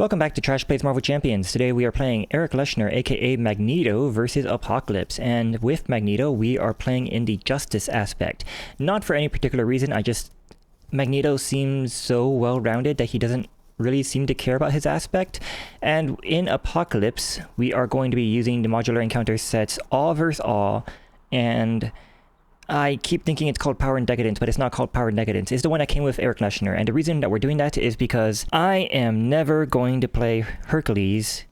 Welcome back to Trash Plays Marvel Champions. Today we are playing Eric Leshner, aka Magneto, versus Apocalypse. And with Magneto, we are playing in the Justice aspect. Not for any particular reason, Magneto seems so well-rounded that he doesn't really seem to care about his aspect. And in Apocalypse, we are going to be using the modular encounter sets All vs. All, and I keep thinking it's called Power and Decadence, but it's not called Power and Decadence. It's the one that came with Eric Leshner, and the reason that we're doing that is because I am never going to play Hercules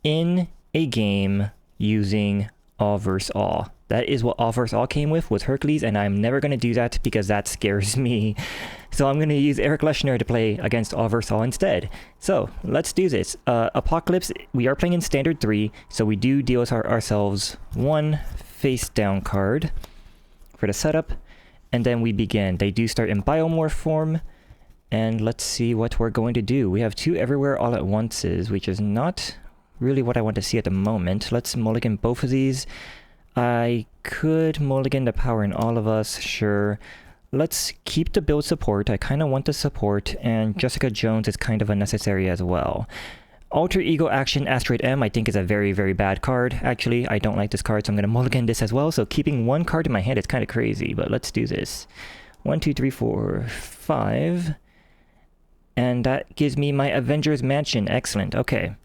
in a game using All vs. All. That is what All vs. All came with, was Hercules, and I'm never going to do that because that scares me. So I'm going to use Eric Leshner to play against All vs. All instead. So let's do this. Apocalypse, we are playing in Standard 3, so we do deal with ourselves one face-down card for the setup, and then we begin. They do start in biomorph form, and let's see what we're going to do. We have two everywhere all at onces, which is not really what I want to see at the moment. Let's mulligan both of these. I could mulligan the power in all of us, sure. Let's keep the build support. I kind of want the support, and Jessica Jones is kind of unnecessary as well. Alter Ego Action Asteroid M I think is a very, very bad card. Actually, I don't like this card, so I'm going to mulligan this as well. So keeping one card in my hand is kind of crazy, but let's do this. 1, 2, 3, 4, 5. And that gives me my Avengers Mansion. Excellent. Okay.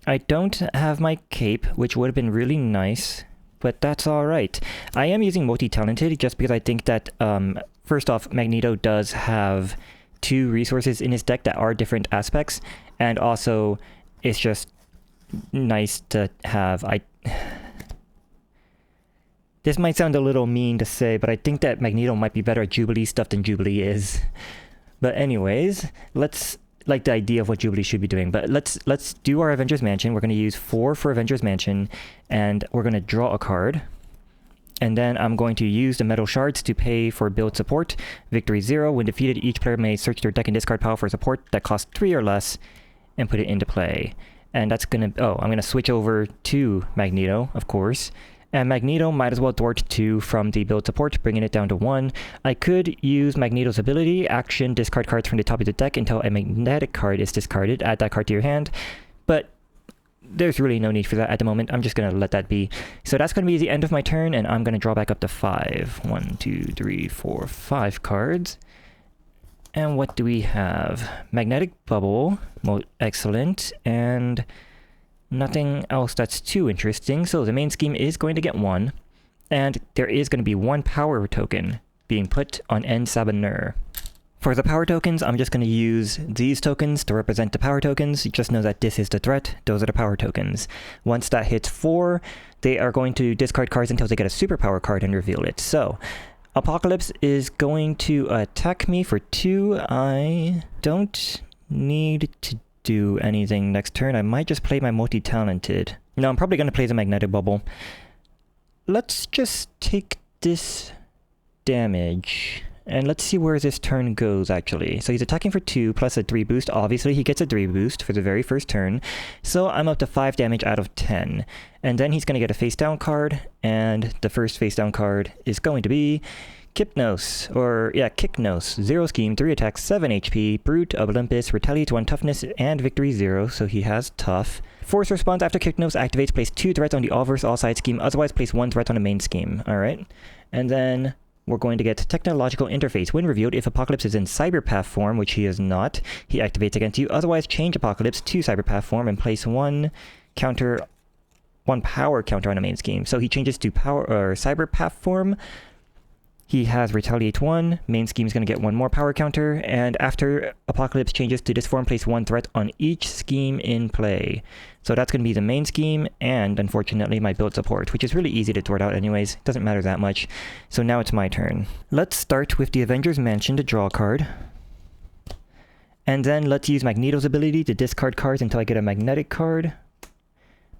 I don't have my cape, which would have been really nice, but that's alright. I am using multi-talented just because I think that, first off, Magneto does have two resources in his deck that are different aspects, and also it's just nice to have. This might sound a little mean to say, but I think that Magneto might be better at Jubilee stuff than Jubilee is. But anyways, let's like the idea of what Jubilee should be doing. But let's do our Avengers Mansion. We're going to use 4 for Avengers Mansion, and we're going to draw a card. And then I'm going to use the metal shards to pay for build support. Victory 0. When defeated, each player may search their deck and discard power for support that costs 3 or less and put it into play. And that's gonna... Oh, I'm gonna switch over to Magneto, of course. And Magneto might as well thwart 2 from the build support, bringing it down to 1. I could use Magneto's ability, action, discard cards from the top of the deck until a magnetic card is discarded. Add that card to your hand. But there's really no need for that at the moment. I'm just going to let that be. So that's going to be the end of my turn, and I'm going to draw back up to 5. 1, 2, 3, 4, 5 cards. And what do we have? Magnetic Bubble. Excellent. And nothing else that's too interesting. So the main scheme is going to get 1. And there is going to be 1 power token being put on end Sabah. For the power tokens, I'm just going to use these tokens to represent the power tokens. Just know that this is the threat. Those are the power tokens. Once that hits 4, they are going to discard cards until they get a superpower card and reveal it. So, Apocalypse is going to attack me for 2. I don't need to do anything next turn. I might just play my multi-talented. No, I'm probably going to play the Magnetic Bubble. Let's just take this damage. And let's see where this turn goes, actually. So he's attacking for 2 plus a 3 boost. Obviously, he gets a 3 boost for the very first turn. So I'm up to 5 damage out of 10. And then he's going to get a face-down card. And the first face-down card is going to be Kypnos. Kycknos. 0 scheme, 3 attacks, 7 HP. Brute of Olympus. Retaliates 1 toughness and victory 0. So he has tough. Force response after Kycknos activates. Place 2 threats on the all versus all side scheme. Otherwise, place 1 threat on the main scheme. Alright. And then we're going to get Technological Interface. When revealed, if Apocalypse is in Cyberpath form, which he is not, he activates against you. Otherwise, change Apocalypse to Cyberpath form and place 1 power counter on the main scheme. So he changes to power or Cyberpath form. He has Retaliate 1. Main scheme is going to get 1 more power counter. And after Apocalypse changes to this form, place 1 threat on each scheme in play. So that's going to be the main scheme and, unfortunately, my build support, which is really easy to thwart out anyways. Doesn't matter that much. So now it's my turn. Let's start with the Avengers Mansion to draw a card. And then let's use Magneto's ability to discard cards until I get a magnetic card.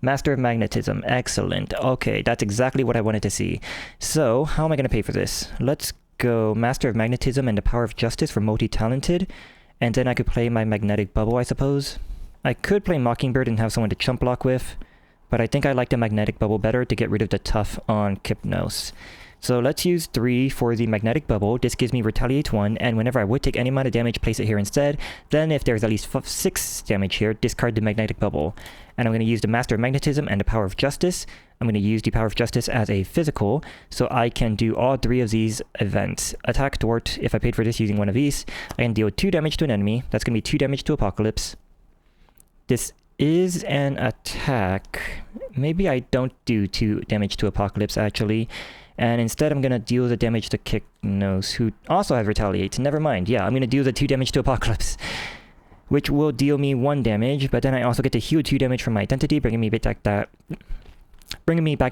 Master of Magnetism. Excellent. Okay, that's exactly what I wanted to see. So, how am I going to pay for this? Let's go Master of Magnetism and the Power of Justice for multi-talented. And then I could play my Magnetic Bubble, I suppose. I could play Mockingbird and have someone to chump block with, but I think I like the Magnetic Bubble better to get rid of the tough on Kypnos. So let's use 3 for the magnetic bubble. This gives me retaliate 1, and whenever I would take any amount of damage, place it here instead. Then if there's at least 6 damage here, discard the magnetic bubble. And I'm going to use the Master of Magnetism and the Power of Justice. I'm going to use the Power of Justice as a physical, so I can do all 3 of these events. Attack Thwart, if I paid for this using one of these, I can deal 2 damage to an enemy. That's going to be 2 damage to Apocalypse. This is an attack. Maybe I don't do 2 damage to Apocalypse, actually. And instead, I'm going to deal the damage to Kicknose, who also has Retaliate. Never mind. Yeah, I'm going to deal the 2 damage to Apocalypse, which will deal me 1 damage, but then I also get to heal 2 damage from my identity, bringing me back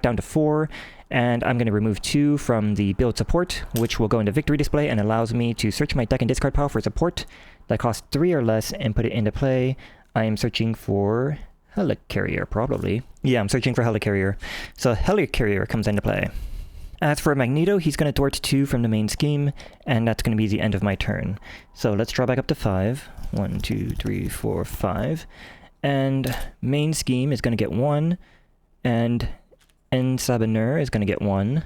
down to 4, and I'm going to remove 2 from the build support, which will go into victory display and allows me to search my deck and discard power for support that costs 3 or less and put it into play. I am searching for Helicarrier, probably. Yeah, I'm searching for Helicarrier. So Helicarrier comes into play. As for Magneto, he's going to thwart 2 from the main scheme, and that's going to be the end of my turn. So let's draw back up to 5. 1, 2, 3, 4, 5. And main scheme is going to get 1, and Sabah is going to get 1,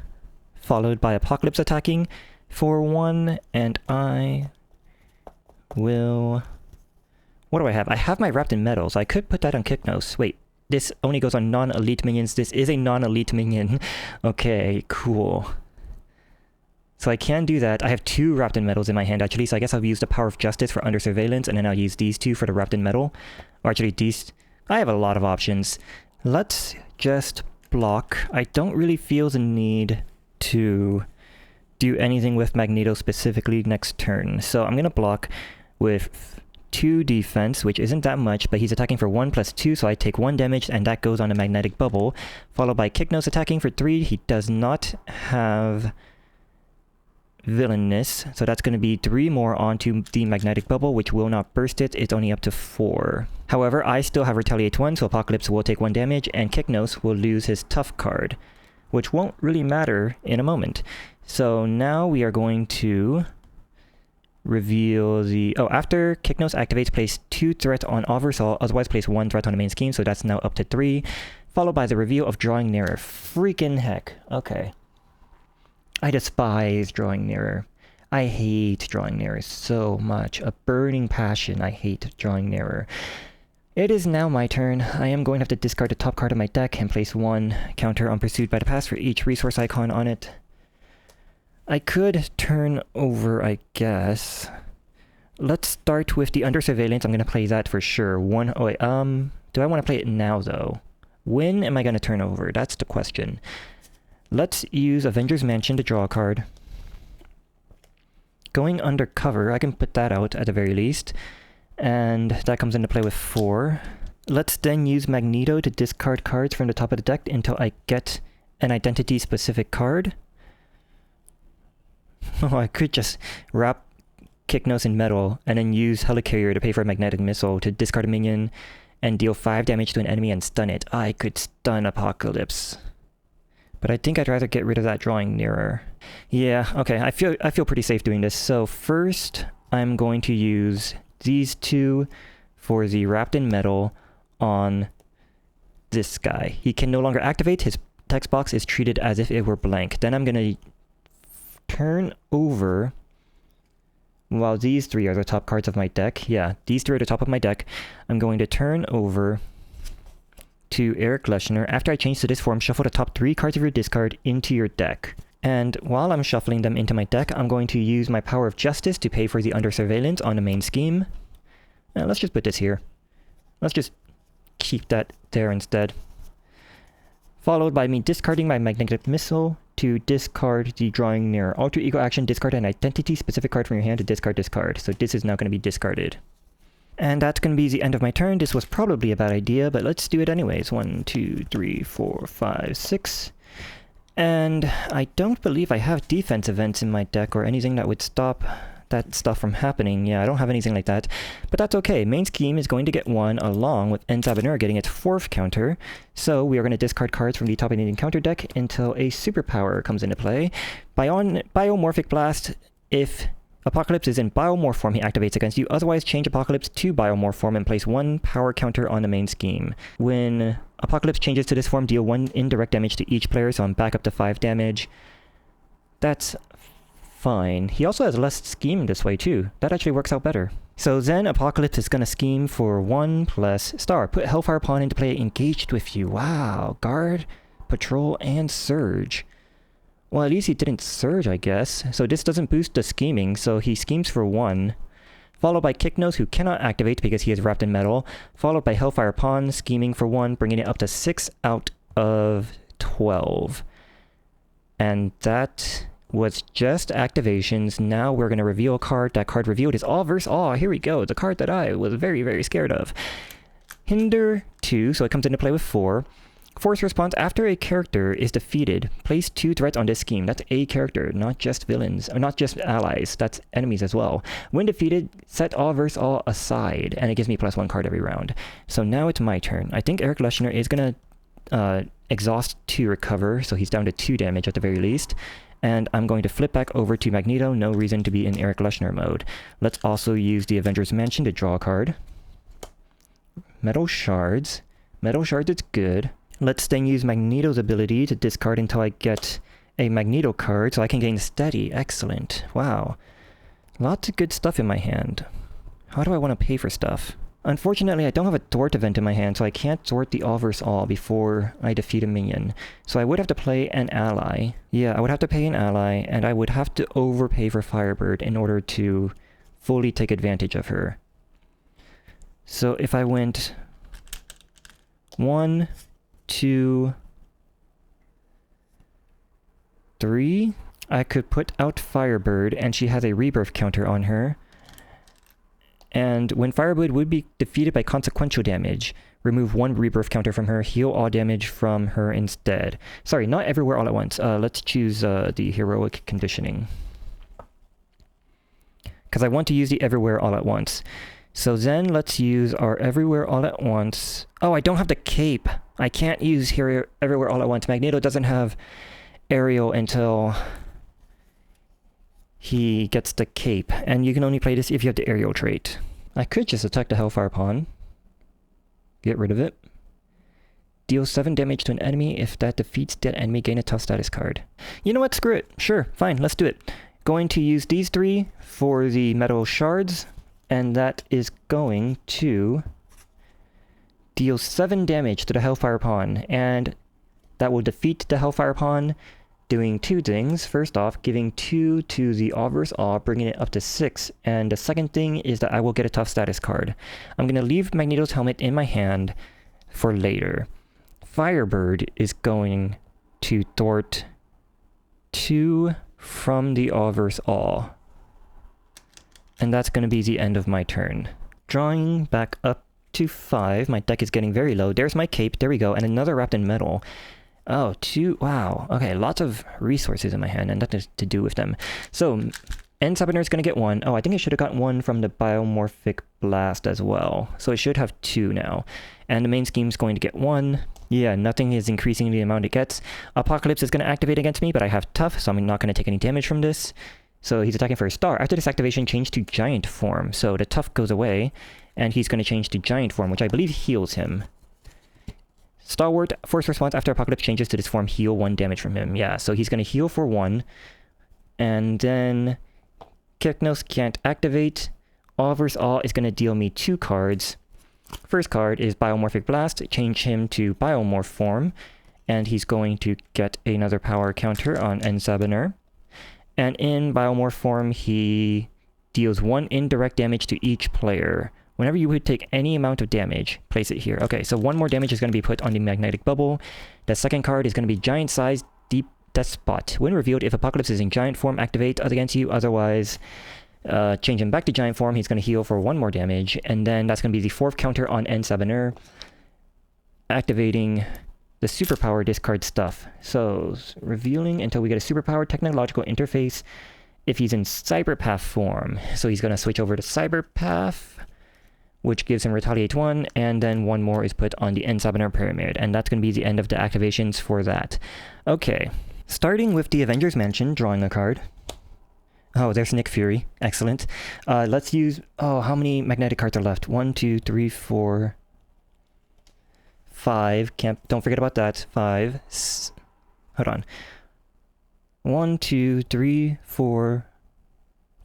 followed by Apocalypse attacking for 1, and I will... What do I have? I have my Wrapped in Metal, so I could put that on Kicknose. Wait. This only goes on non-elite minions. This is a non-elite minion. Okay, cool. So I can do that. I have 2 Wrapped in Metals in my hand, actually, so I guess I'll use the Power of Justice for Under Surveillance, and then I'll use these 2 for the Wrapped in Metal. Or actually, these... I have a lot of options. Let's just block. I don't really feel the need to do anything with Magneto specifically next turn. So I'm going to block with 2 defense, which isn't that much, but he's attacking for 1 plus 2, so I take 1 damage, and that goes on a magnetic bubble, followed by Kicknose attacking for 3. He does not have villainous, so that's going to be 3 more onto the magnetic bubble, which will not burst it. It's only up to 4. However, I still have Retaliate 1, so Apocalypse will take 1 damage, and Kicknose will lose his Tough card, which won't really matter in a moment. So now we are going to reveal the... Oh, after Kicknose activates, place 2 threat on Oversaw, otherwise place 1 threat on the main scheme, so that's now up to 3, followed by the reveal of Drawing Nearer. Freaking heck. Okay. I despise Drawing Nearer. I hate Drawing Nearer so much. A burning passion. I hate Drawing Nearer. It is now my turn. I am going to have to discard the top card of my deck and place 1 counter on Pursued by the Past for each resource icon on it. I could turn over, I guess. Let's start with the Under Surveillance. I'm going to play that for sure. Oh wait, do I want to play it now, though? When am I going to turn over? That's the question. Let's use Avengers Mansion to draw a card. Going undercover, I can put that out at the very least. And that comes into play with 4. Let's then use Magneto to discard cards from the top of the deck until I get an identity-specific card. Oh, I could just wrap Kicknose in metal and then use Helicarrier to pay for a magnetic missile to discard a minion and deal 5 damage to an enemy and stun it. I could stun Apocalypse. But I think I'd rather get rid of that Drawing Nearer. Yeah, okay, I feel pretty safe doing this. So first, I'm going to use these 2 for the Wrapped in Metal on this guy. He can no longer activate. His text box is treated as if it were blank. Then I'm going to turn over, while these 3 are the top cards of my deck. Yeah, these 3 are the top of my deck. I'm going to turn over to Eric Leschner. After I change to this form, shuffle the top 3 cards of your discard into your deck. And while I'm shuffling them into my deck, I'm going to use my Power of Justice to pay for the Under Surveillance on the main scheme. Now, let's just put this here. Let's just keep that there instead. Followed by me discarding my Magnetic Missile to discard the Drawing Nearer. Alter Ego action, discard an identity-specific card from your hand to discard this card. So this is now going to be discarded. And that's going to be the end of my turn. This was probably a bad idea, but let's do it anyways. 1, 2, 3, 4, 5, 6. And I don't believe I have defense events in my deck or anything that would stop that stuff from happening. Yeah, I don't have anything like that. But that's okay. Main scheme is going to get 1 along with Sabah getting its 4th counter. So we are going to discard cards from the top Indian counter deck until a superpower comes into play. Biomorphic Blast, if Apocalypse is in Biomorph form, he activates against you. Otherwise, change Apocalypse to Biomorph form and place 1 power counter on the main scheme. When Apocalypse changes to this form, deal 1 indirect damage to each player, so I'm back up to 5 damage. that's fine. He also has less scheme this way too. That actually works out better. So then Apocalypse is gonna scheme for 1 plus star. Put Hellfire Pawn into play engaged with you. Wow. Guard, Patrol, and Surge. Well, at least he didn't Surge, I guess. So this doesn't boost the scheming, so he schemes for 1. Followed by Kicknose, who cannot activate because he is wrapped in metal. Followed by Hellfire Pawn, scheming for 1, bringing it up to 6 out of 12. And that was just activations. Now we're going to reveal a card. That card revealed is All vs. All. Here we go. The card that I was very, very scared of. Hinder 2, so it comes into play with 4. Force response, after a character is defeated, place 2 threats on this scheme. That's a character, not just villains, or not just allies. That's enemies as well. When defeated, set All vs. All aside, and it gives me +1 card every round. So now it's my turn. I think Eric Leschner is going to exhaust to recover, so he's down to 2 damage at the very least. And I'm going to flip back over to Magneto. No reason to be in Eric Leschner mode. Let's also use the Avengers Mansion to draw a card. Metal Shards. Metal Shards, it's good. Let's then use Magneto's ability to discard until I get a Magneto card so I can gain Steady. Excellent. Wow. Lots of good stuff in my hand. How do I want to pay for stuff? Unfortunately, I don't have a thwart event in my hand, so I can't thwart the All vs. All before I defeat a minion. So I would have to play an ally. Yeah, I would have to pay an ally, and I would have to overpay for Firebird in order to fully take advantage of her. So if I went 1, 2, 3, I could put out Firebird, and she has a rebirth counter on her. And when Firebird would be defeated by consequential damage, remove 1 rebirth counter from her, heal all damage from her instead. Sorry, not everywhere all at once. Let's choose the heroic conditioning. Because I want to use the everywhere all at once. So then let's use our everywhere all at once. Oh, I don't have the cape. I can't use everywhere all at once. Magneto doesn't have aerial until he gets the cape, and you can only play this if you have the aerial trait. I could just attack the Hellfire Pawn. Get rid of it. Deal 7 damage to an enemy. If that defeats that enemy, gain a tough status card. You know what? Screw it. Sure, fine, let's do it. Going to use these 3 for the metal shards, and that is going to deal 7 damage to the Hellfire Pawn, and that will defeat the Hellfire Pawn, doing 2 things. First off, giving 2 to the All vs. All, bringing it up to 6. And the second thing is that I will get a tough status card. I'm going to leave Magneto's helmet in my hand for later. Firebird is going to thwart 2 from the All vs. All. And that's going to be the end of my turn. Drawing back up to 5. My deck is getting very low. There's my cape. There we go. And another wrapped in metal. Oh, 2. Wow. Okay, lots of resources in my hand and nothing to do with them. So, End Summoner is going to get 1. Oh, I think I should have gotten 1 from the Biomorphic Blast as well. So it should have 2 now. And the main scheme is going to get 1. Yeah, nothing is increasing the amount it gets. Apocalypse is going to activate against me, but I have Tough, so I'm not going to take any damage from this. So he's attacking for a star. After this activation, change to Giant form. So the Tough goes away, and he's going to change to Giant form, which I believe heals him. Stalwart, force response after Apocalypse changes to this form, heal 1 damage from him. Yeah, so he's going to heal for 1. And then Kicknose can't activate. All vs. All is going to deal me 2 cards. First card is Biomorphic Blast. Change him to Biomorph form. And he's going to get another power counter on End Summoner. And in Biomorph form, he deals 1 indirect damage to each player. Whenever you would take any amount of damage, place it here. Okay, so 1 more damage is going to be put on the Magnetic Bubble. The second card is going to be Giant Size Deep Despot. When revealed, if Apocalypse is in Giant form, activate against you. Otherwise, change him back to Giant form. He's going to heal for 1 more damage. And then that's going to be the 4th counter on End Summoner. Activating the superpower discard stuff. So, revealing until we get a superpower technological interface if he's in Cyberpath form. So he's going to switch over to Cyberpath, which gives him Retaliate 1, and then 1 more is put on the End Summoner Pyramid, and that's going to be the end of the activations for that. Okay, starting with the Avengers Mansion, drawing a card. Oh, there's Nick Fury. Excellent. Let's use... Oh, how many magnetic cards are left? 1, 2, 3, 4... 5. Don't forget about that. 5. Hold on. 1, 2, 3, 4,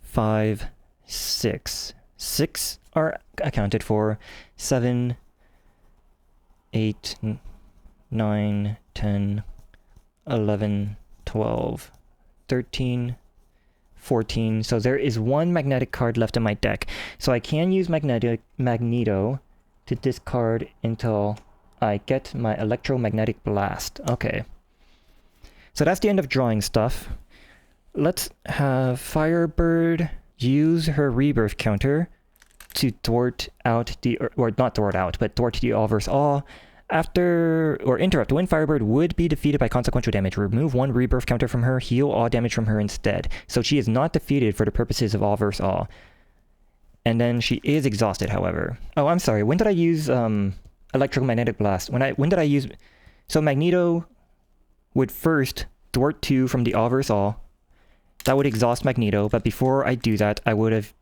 5, 6. 6 are accounted for. 7, 8, 9, 10, 11, 12, 13, 14. So there is one magnetic card left in my deck. So I can use Magneto to discard until I get my electromagnetic blast. Okay. So that's the end of drawing stuff. Let's have Firebird use her rebirth counter to thwart out the, or not thwart out, but thwart the all versus all. After, or interrupt, when Firebird would be defeated by consequential damage, remove one rebirth counter from her, heal all damage from her instead. So she is not defeated for the purposes of all versus all. And then she is exhausted, however. Oh, I'm sorry. When did I use electromagnetic blast? When did I use... So Magneto would first thwart 2 from the all versus all. That would exhaust Magneto, but before I do that, I would have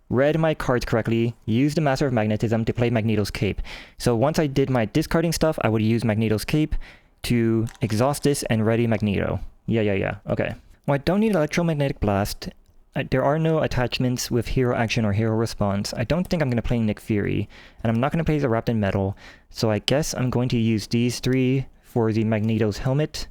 read my cards correctly, used the Master of Magnetism to play Magneto's Cape. So once I did my discarding stuff, I would use Magneto's Cape to exhaust this and ready Magneto. Yeah. Okay. Well, I don't need Electromagnetic Blast. There are no attachments with Hero Action or Hero Response. I don't think I'm going to play Nick Fury, and I'm not going to play the Wrapped in Metal, so I guess I'm going to use these 3 for the Magneto's Helmet,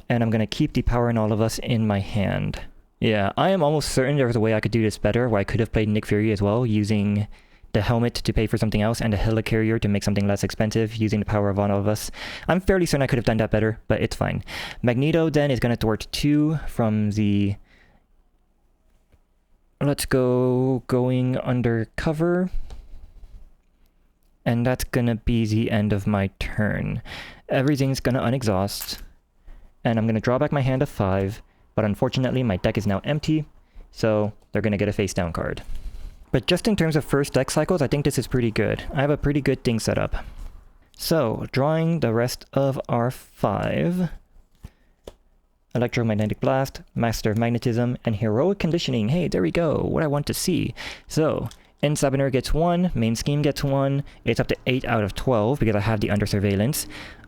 and I'm going to keep the Power in All of Us in my hand. Yeah, I am almost certain there was a way I could do this better, where I could have played Nick Fury as well, using the helmet to pay for something else and the helicarrier to make something less expensive, using the power of all of us. I'm fairly certain I could have done that better, but it's fine. Magneto then is going to thwart 2 from the... Let's go going undercover. And that's going to be the end of my turn. Everything's going to unexhaust. And I'm going to draw back my hand of 5. But unfortunately, my deck is now empty, so they're going to get a face-down card. But just in terms of first deck cycles, I think this is pretty good. I have a pretty good thing set up. So, drawing the rest of our 5. Electromagnetic Blast, Master of Magnetism, and Heroic Conditioning. Hey, there we go, what I want to see. So, End Summoner gets 1, Main Scheme gets 1, it's up to 8 out of 12 because I have the Under Surveillance.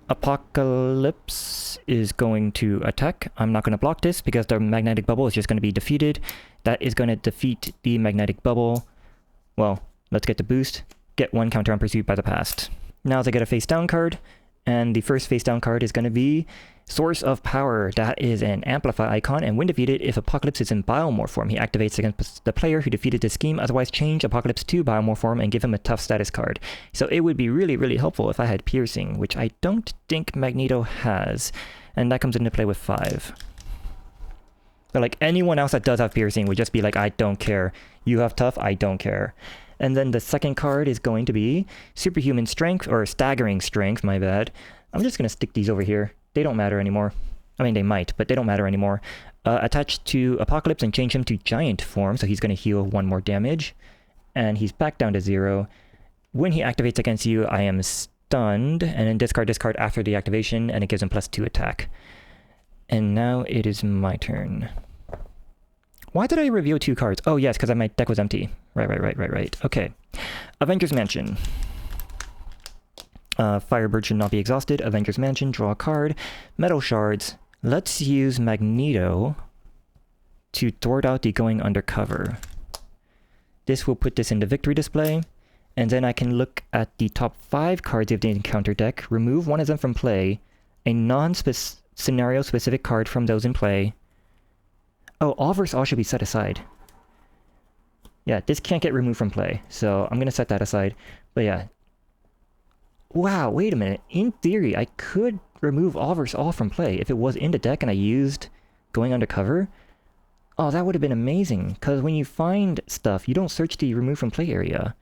Apocalypse is going to attack. I'm not going to block this because the magnetic bubble is just going to be defeated. That is going to defeat the magnetic bubble. Well, let's get the boost. Get 1 counter on Pursuit by the Past. Now as I get a face down card, and the first face down card is going to be Source of Power. That is an Amplify icon, and when defeated, if Apocalypse is in Biomorph form, he activates against the player who defeated the scheme. Otherwise, change Apocalypse to Biomorph form and give him a tough status card. So it would be really, really helpful if I had Piercing, which I don't think Magneto has, and that comes into play with 5. But like anyone else that does have Piercing would just be like, I don't care. You have Tough, I don't care. And then the second card is going to be Superhuman Strength, or Staggering Strength, my bad. I'm just going to stick these over here. They don't matter anymore. I mean, they might, but they don't matter anymore. Attached to Apocalypse and change him to Giant form, so he's going to heal 1 more damage. And he's back down to 0. When he activates against you, I am stunned, and then discard after the activation, and it gives him +2 attack. And now it is my turn. Why did I reveal 2 cards? Oh yes, because my deck was empty. Right. Okay. Avengers Mansion. Firebird should not be exhausted. Avengers Mansion, draw a card. Metal Shards. Let's use Magneto to thwart out the going undercover. This will put this into victory display. And then I can look at the top 5 cards of the encounter deck, remove 1 of them from play, a non-scenario specific card from those in play. Oh, all versus all should be set aside. Yeah, this can't get removed from play, so I'm going to set that aside. But yeah. Wow, wait a minute. In theory, I could remove all versus all from play if it was in the deck and I used going undercover. Oh, that would have been amazing, because when you find stuff, you don't search the remove from play area.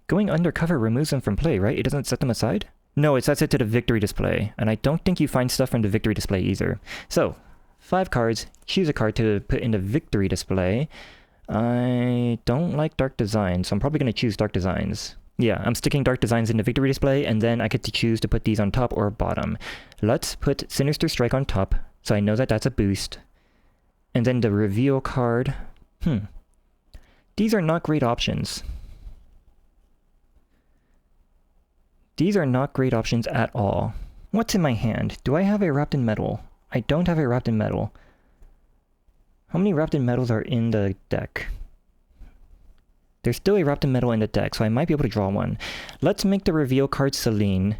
Going undercover removes them from play, right? It doesn't set them aside? No, it sets it to the victory display, and I don't think you find stuff from the victory display either. So, 5 cards, choose a card to put in the victory display. I don't like Dark Designs, so I'm probably going to choose Dark Designs. Yeah, I'm sticking Dark Designs in the victory display, and then I get to choose to put these on top or bottom. Let's put Sinister Strike on top, so I know that that's a boost. And then the reveal card. These are not great options. These are not great options at all. What's in my hand? Do I have a wrapped in metal? I don't have a wrapped in metal. How many wrapped in metals are in the deck? There's still a wrapped in metal in the deck, so I might be able to draw one. Let's make the reveal card Celine.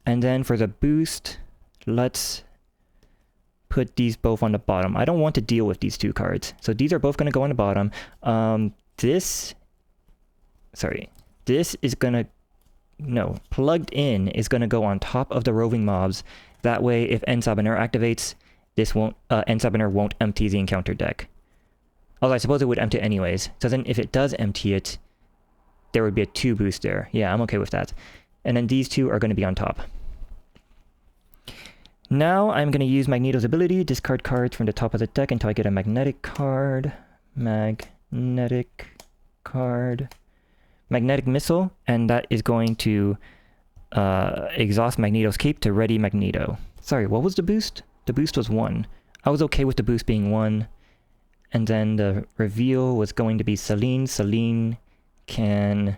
And then for the boost, let's put these both on the bottom. I don't want to deal with these two cards. So these are both going to go on the bottom. This is going to... No, plugged in is going to go on top of the roving mobs. That way, if End Sabah activates, this won't... End Sabah won't empty the encounter deck. Although I suppose it would empty it anyways. So then if it does empty it, there would be a 2 boost there. Yeah, I'm okay with that. And then these two are going to be on top. Now I'm going to use Magneto's ability, discard cards from the top of the deck until I get a magnetic card. Magnetic card. Magnetic missile, and that is going to exhaust Magneto's cape to ready Magneto. Sorry, what was the boost? The boost was 1. I was okay with the boost being 1. And then the reveal was going to be Celine. Celine can...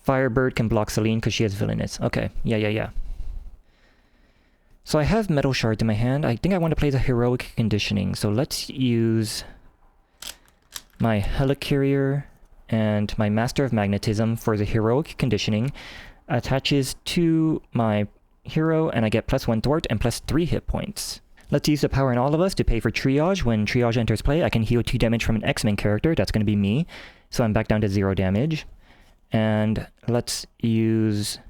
Firebird can block Celine because she has Villainous. Okay, yeah. So I have metal shards in my hand. I think I want to play the heroic conditioning. So let's use my helicarrier and my master of magnetism for the heroic conditioning. Attaches to my hero and I get +1 thwart and +3 hit points. Let's use the power in all of us to pay for triage. When triage enters play, I can heal 2 damage from an X-Men character. That's going to be me. So I'm back down to 0 damage. And let's use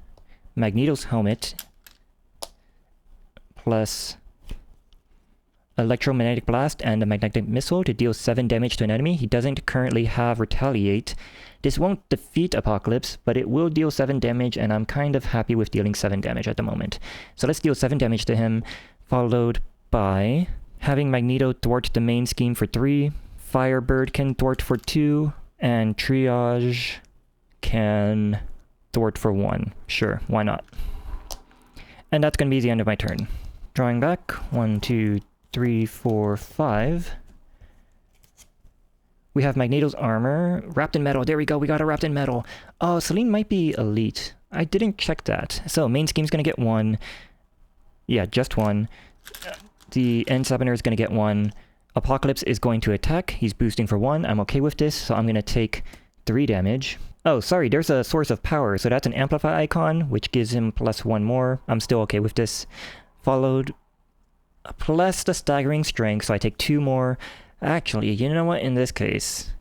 Magneto's helmet plus electromagnetic blast and a magnetic missile to deal 7 damage to an enemy. He doesn't currently have retaliate. This won't defeat Apocalypse, but it will deal 7 damage, and I'm kind of happy with dealing 7 damage at the moment. So let's deal 7 damage to him, followed by having Magneto thwart the main scheme for 3, Firebird can thwart for 2, and Triage can thwart for 1. Sure, why not? And that's going to be the end of my turn. Drawing back, 1, 2, 3, 4, 5. We have Magneto's armor, wrapped in metal. There we go, we got a wrapped in metal. Oh, Celine might be elite. I didn't check that. So main scheme's going to get 1. Yeah, just 1. The End Sabah is going to get 1. Apocalypse is going to attack. He's boosting for 1. I'm okay with this, so I'm going to take 3 damage. Oh, sorry, there's a source of power, so that's an amplify icon, which gives him +1 more. I'm still okay with this. Followed plus the staggering strength, so I take 2 more. Actually, you know what, in this case,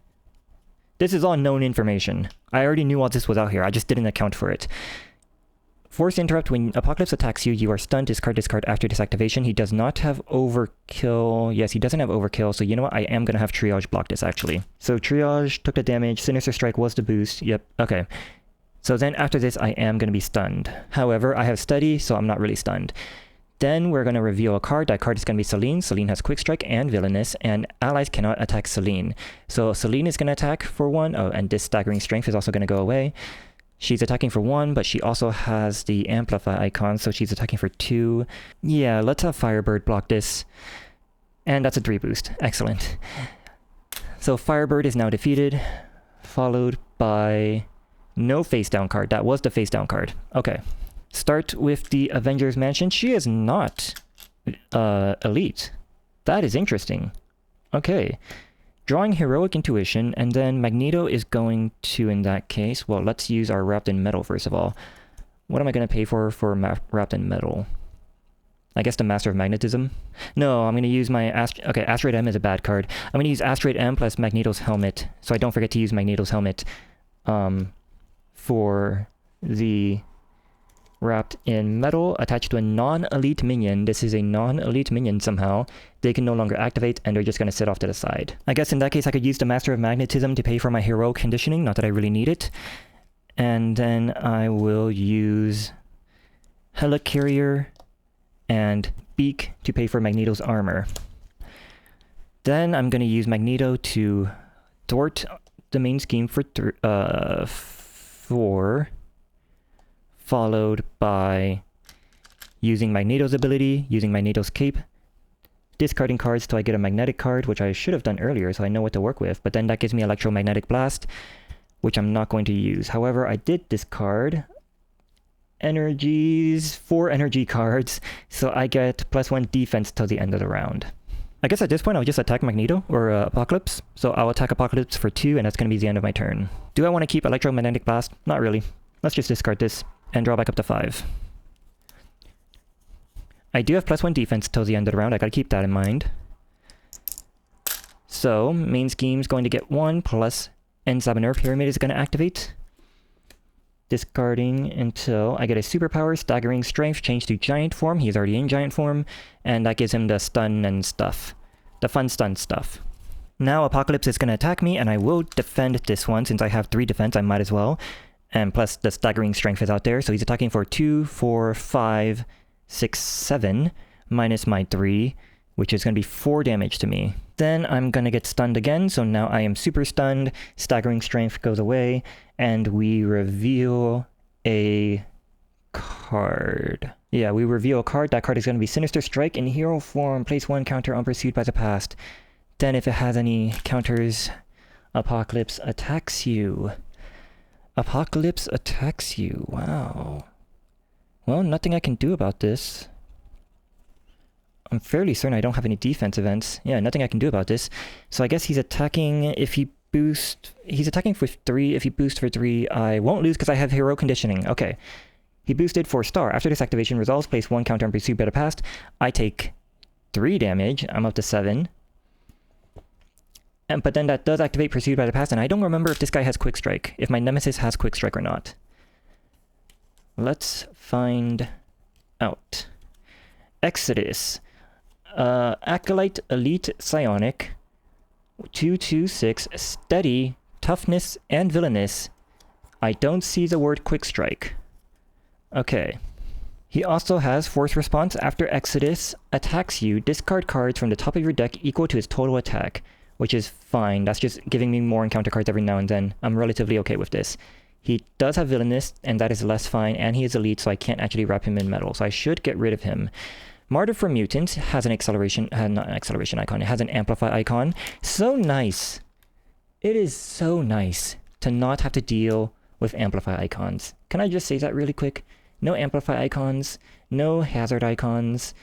this is all known information. I already knew all this was out here, I just didn't account for it. Force interrupt. When Apocalypse attacks you, you are stunned. Discard after this activation. He does not have overkill. Yes, he doesn't have overkill, so you know what? I am going to have Triage block this, actually. So Triage took the damage. Sinister Strike was the boost. Yep, okay. So then after this, I am going to be stunned. However, I have Steady, so I'm not really stunned. Then we're going to reveal a card. That card is going to be Celine. Celine has Quick Strike and Villainous, and allies cannot attack Celine. So Celine is going to attack for 1. Oh, and this Staggering Strength is also going to go away. She's attacking for 1, but she also has the Amplify icon, so she's attacking for 2. Yeah, let's have Firebird block this. And that's a 3 boost. Excellent. So Firebird is now defeated, followed by no face down card. That was the face down card. Okay. Start with the Avengers Mansion. She is not elite. That is interesting. Okay. Drawing Heroic Intuition, and then Magneto is going to, in that case, well, let's use our Wrapped in Metal first of all. What am I going to pay for Wrapped in Metal? I guess the Master of Magnetism? No, I'm going to use my... Okay, Asteroid M is a bad card. I'm going to use Asteroid M plus Magneto's Helmet, so I don't forget to use Magneto's Helmet for the Wrapped in Metal attached to a non-elite minion. This is a non-elite minion somehow. They can no longer activate, and they're just going to sit off to the side. I guess in that case I could use the Master of Magnetism to pay for my heroic conditioning, not that I really need it. And then I will use Helicarrier and Beak to pay for Magneto's armor. Then I'm going to use Magneto to thwart the main scheme for 4, followed by using Magneto's ability, using Magneto's cape, discarding cards till I get a magnetic card, which I should have done earlier so I know what to work with, but then that gives me electromagnetic blast, which I'm not going to use. However, I did discard energies, 4 energy cards, so I get +1 defense till the end of the round. I guess at this point I'll just attack Magneto or Apocalypse. So I'll attack Apocalypse for 2 and that's going to be the end of my turn. Do I want to keep Electromagnetic Blast? Not really. Let's just discard this and draw back up to 5. I do have +1 defense till the end of the round. I gotta keep that in mind. So main scheme's going to get 1 plus and Sabah Nerve Pyramid is going to activate. Discarding until I get a superpower, Staggering Strength, change to Giant form. He's already in Giant form, and that gives him the stun and stuff. The fun stun stuff. Now Apocalypse is going to attack me, and I will defend this one. Since I have 3 defense, I might as well. And plus the Staggering Strength is out there, so he's attacking for 2, 4, 5, 6, 7, minus my 3, which is going to be 4 damage to me. Then I'm going to get stunned again, so now I am super stunned, Staggering Strength goes away, and we reveal a card. Yeah, we reveal a card. That card is going to be Sinister Strike in hero form. Place 1 counter on Pursued by the Past. Then if it has any counters, Apocalypse attacks you. Apocalypse attacks you. Wow. Well, nothing I can do about this. I'm fairly certain I don't have any defense events. Yeah, nothing I can do about this. So I guess he's attacking if he boosts... He's attacking for 3. If he boosts for 3, I won't lose because I have hero conditioning. Okay. He boosted for star. After this activation resolves, place 1 counter on Pursued by the Past. I take 3 damage. I'm up to 7. But then that does activate Pursued by the Past, and I don't remember if this guy has Quick Strike. If my Nemesis has Quick Strike or not. Let's find out. Exodus. Acolyte Elite Psionic, 226, Steady, Toughness, and Villainous. I don't see the word Quick Strike. Okay. He also has Force Response. After Exodus attacks you, discard cards from the top of your deck equal to his total attack, which is fine. That's just giving me more encounter cards every now and then. I'm relatively okay with this. He does have Villainous, and that is less fine, and he is Elite, so I can't actually wrap him in metal, so I should get rid of him. Martyr for Mutants has an acceleration, not an acceleration icon, it has an amplify icon. So nice. It is so nice to not have to deal with amplify icons. Can I just say that really quick? No amplify icons, no hazard icons.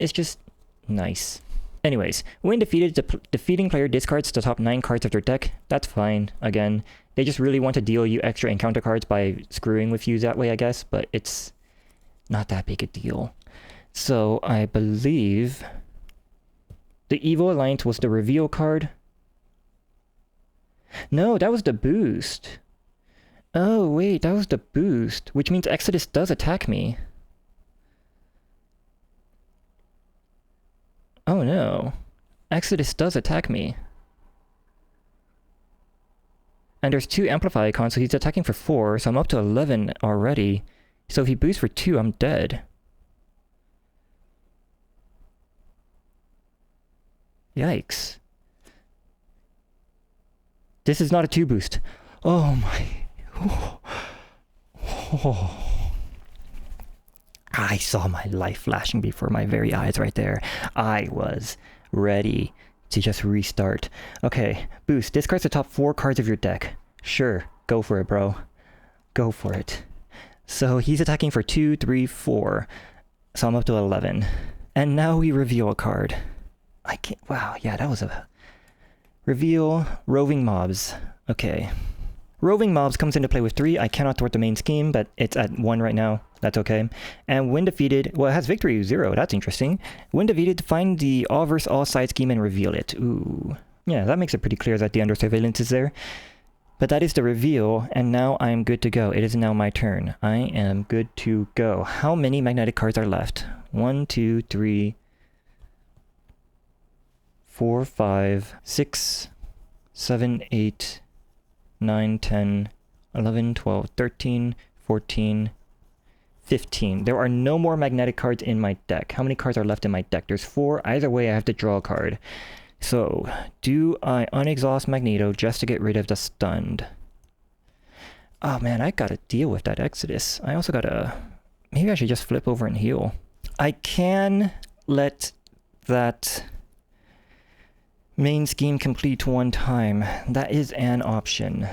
It's just nice. Anyways, when defeated, the defeating player discards the top 9 cards of their deck. That's fine, again. They just really want to deal you extra encounter cards by screwing with you that way, I guess, but it's not that big a deal. So, I believe the Evil Alliance was the reveal card. No, that was the boost. Oh, wait, that was the boost, which means Exodus does attack me. Oh no. Exodus does attack me. And there's 2 amplify icons, so he's attacking for 4, so I'm up to 11 already. So if he boosts for 2, I'm dead. Yikes. This is not a 2 boost. Oh my... Oh. I saw my life flashing before my very eyes right there. I was ready to just restart. Okay, boost. Discards the top 4 cards of your deck. Sure, go for it, bro. Go for it. So he's attacking for 2, 3, 4. So I'm up to 11. And now we reveal a card. I can't... Wow, yeah, that was a... Reveal Roving Mobs. Okay. Roving Mobs comes into play with 3. I cannot thwart the main scheme, but it's at 1 right now. That's okay. And when defeated... Well, it has victory 0. That's interesting. When defeated, find the all versus all side scheme and reveal it. Ooh. Yeah, that makes it pretty clear that the under surveillance is there. But that is the reveal, and now I am good to go. It is now my turn. I am good to go. How many magnetic cards are left? 1, 2, 3... 4, 5, 6, 7, 8, 9, 10, 11, 12, 13, 14, 15. There are no more magnetic cards in my deck. How many cards are left in my deck? There's 4. Either way, I have to draw a card. So, do I unexhaust Magneto just to get rid of the stunned? Oh man, I gotta deal with that Exodus. I also gotta... Maybe I should just flip over and heal. I can let that... main scheme complete 1 time. That is an option.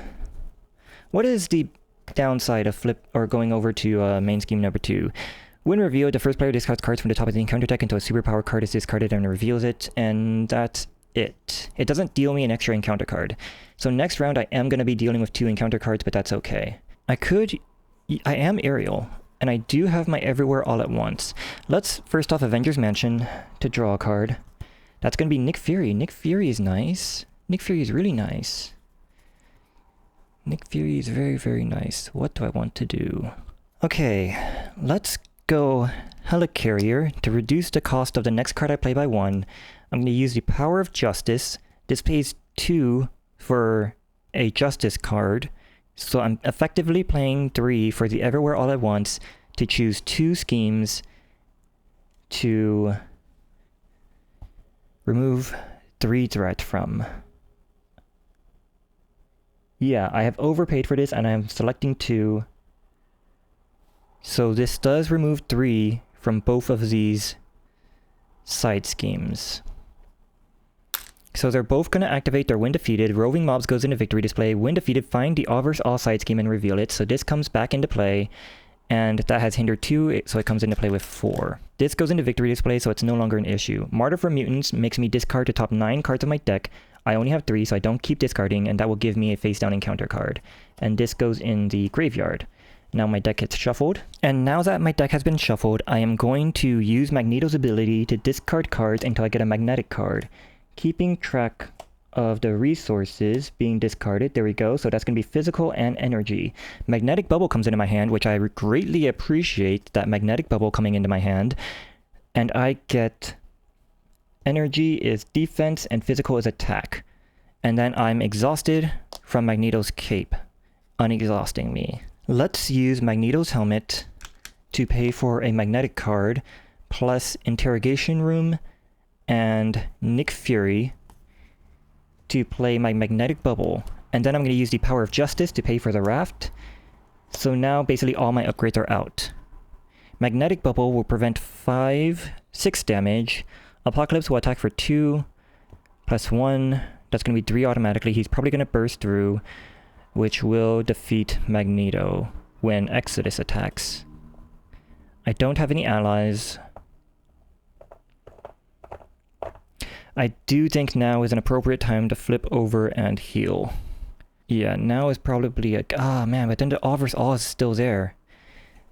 What is the downside of flip or going over to main scheme number 2. When revealed, the first player discards cards from the top of the encounter deck until a superpower card is discarded and reveals it, and that's it. It doesn't deal me an extra encounter card. So next round I am going to be dealing with 2 encounter cards, but that's okay. I am Ariel, and I do have my Everywhere All at Once. Let's first off Avengers Mansion to draw a card. That's going to be Nick Fury. Nick Fury is nice. Nick Fury is really nice. Nick Fury is very, very nice. What do I want to do? Okay, let's go Helicarrier to reduce the cost of the next card I play by 1. I'm going to use the Power of Justice. This pays 2 for a Justice card. So I'm effectively playing 3 for the Everywhere All at Once to choose 2 schemes to remove 3 threat from. Yeah, I have overpaid for this and I'm selecting 2. So this does remove 3 from both of these side schemes. So they're both going to activate their when defeated. Roving Mobs goes into victory display. When defeated, find the all versus all side scheme and reveal it. So this comes back into play. And that has hindered 2, so it comes into play with 4. This goes into victory display, so it's no longer an issue. Martyr for Mutants makes me discard the top 9 cards of my deck. I only have 3, so I don't keep discarding, and that will give me a face down encounter card. And this goes in the graveyard. Now my deck gets shuffled. And now that my deck has been shuffled, I am going to use Magneto's ability to discard cards until I get a magnetic card. Keeping track of the resources being discarded. There we go. So that's going to be physical and energy. Magnetic Bubble comes into my hand, which I greatly appreciate that Magnetic Bubble coming into my hand. And I get energy is defense and physical is attack. And then I'm exhausted from Magneto's cape, unexhausting me. Let's use Magneto's helmet to pay for a magnetic card, plus Interrogation Room and Nick Fury to play my Magnetic Bubble. And then I'm going to use the Power of Justice to pay for the Raft. So now basically all my upgrades are out. Magnetic Bubble will prevent 6 damage. Apocalypse will attack for 2, plus 1. That's going to be 3 automatically. He's probably going to burst through, which will defeat Magneto when Exodus attacks. I don't have any allies. I do think now is an appropriate time to flip over and heal. Yeah, now is probably a... Ah, man, but then the all versus all is still there.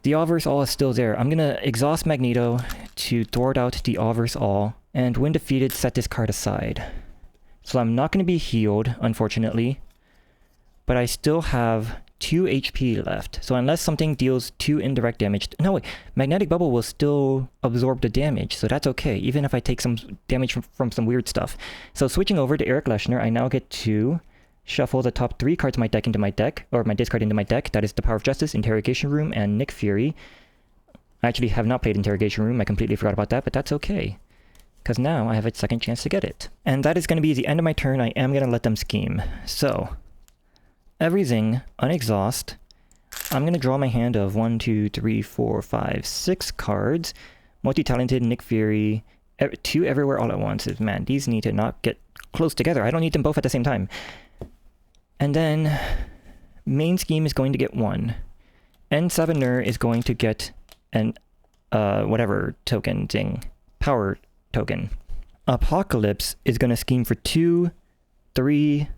The all versus all is still there. I'm gonna exhaust Magneto to thwart out the all versus all, and when defeated, set this card aside. So I'm not gonna be healed, unfortunately, but I still have 2 HP left. So unless something deals 2 indirect damage... No, wait. Magnetic Bubble will still absorb the damage, so that's okay, even if I take some damage from some weird stuff. So switching over to Eric Leshner, I now get to shuffle the top 3 cards of my deck into my deck, or my discard into my deck. That is the Power of Justice, Interrogation Room, and Nick Fury. I actually have not played Interrogation Room. I completely forgot about that, but that's okay, because now I have a second chance to get it. And that is going to be the end of my turn. I am going to let them scheme. So... everything unexhaust. I'm going to draw my hand of 1, 2, 3, 4, 5, 6 cards. Multi-talented, Nick Fury, 2 Everywhere All at Once. Man, these need to not get close together. I don't need them both at the same time. And then main scheme is going to get 1. And Sabah is going to get an whatever token thing. Power token. Apocalypse is going to scheme for 2, 3...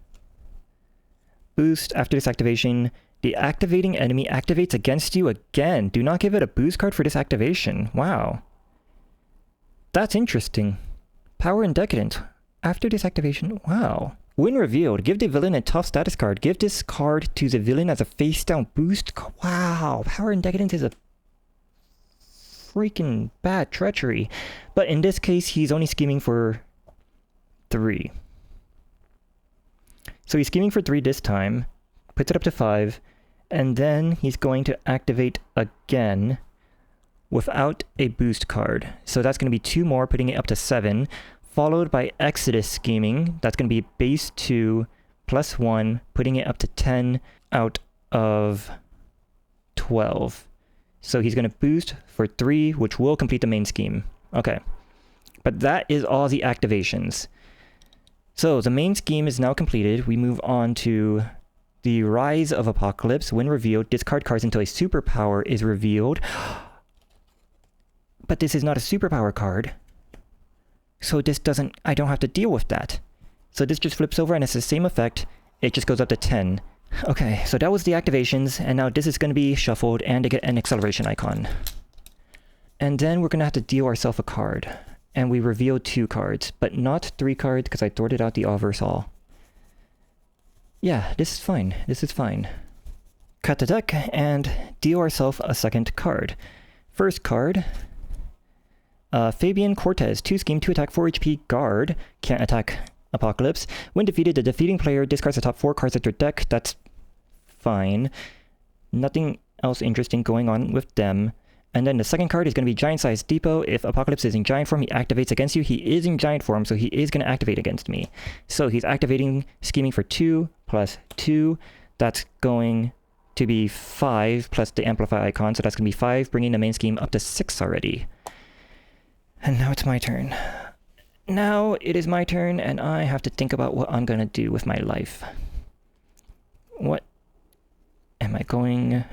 boost. After this activation, the activating enemy activates against you again. Do not give it a boost card for this activation. Wow. That's interesting. Power and Decadence. After this activation, wow. When revealed, give the villain a tough status card. Give this card to the villain as a face down boost. Wow. Power and Decadence is a freaking bad treachery. But in this case, he's only scheming for 3. So he's scheming for 3 this time, puts it up to 5, and then he's going to activate again without a boost card. So that's going to be 2 more, putting it up to 7, followed by Exodus scheming. That's going to be base 2 plus 1, putting it up to 10 out of 12. So he's going to boost for 3, which will complete the main scheme. Okay. But that is all the activations. So the main scheme is now completed. We move on to The Rise of Apocalypse. When revealed, discard cards until a superpower is revealed. But this is not a superpower card. So this doesn't... I don't have to deal with that. So this just flips over and it's the same effect. It just goes up to 10. Okay, so that was the activations. And now this is going to be shuffled and to get an acceleration icon. And then we're going to have to deal ourselves a card. And we reveal 2 cards. But not 3 cards because I sorted out the All-Verse All. Yeah, this is fine. This is fine. Cut the deck and deal ourselves a second card. First card... Fabian Cortez, 2 scheme, 2 attack, 4 HP, guard. Can't attack Apocalypse. When defeated, the defeating player discards the top 4 cards of their deck. That's fine. Nothing else interesting going on with them. And then the second card is going to be Giant Size Depot. If Apocalypse is in Giant form, he activates against you. He is in Giant form, so he is going to activate against me. So he's activating, scheming for 2 plus 2. That's going to be 5 plus the Amplify icon. So that's going to be 5, bringing the main scheme up to 6 already. And now it's my turn. Now it is my turn, and I have to think about what I'm gonna do with my life. What am I going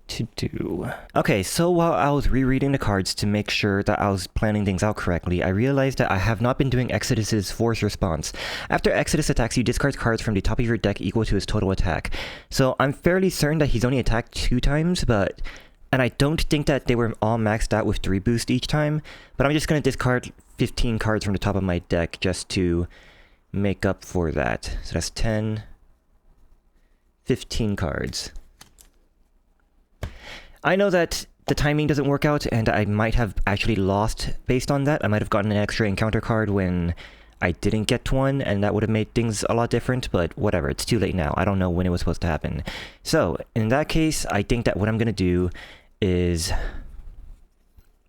to do? Okay, so while I was rereading the cards to make sure that I was planning things out correctly, I realized that I have not been doing Exodus's force response. After Exodus attacks, you discard cards from the top of your deck equal to his total attack. So I'm fairly certain that he's only attacked 2 times, but... And I don't think that they were all maxed out with 3 boost each time, but I'm just going to discard 15 cards from the top of my deck just to make up for that. So that's 10, 15 cards. I know that the timing doesn't work out, and I might have actually lost based on that. I might have gotten an extra encounter card when I didn't get one, and that would have made things a lot different, but whatever, it's too late now. I don't know when it was supposed to happen. So, in that case, I think that what I'm going to do is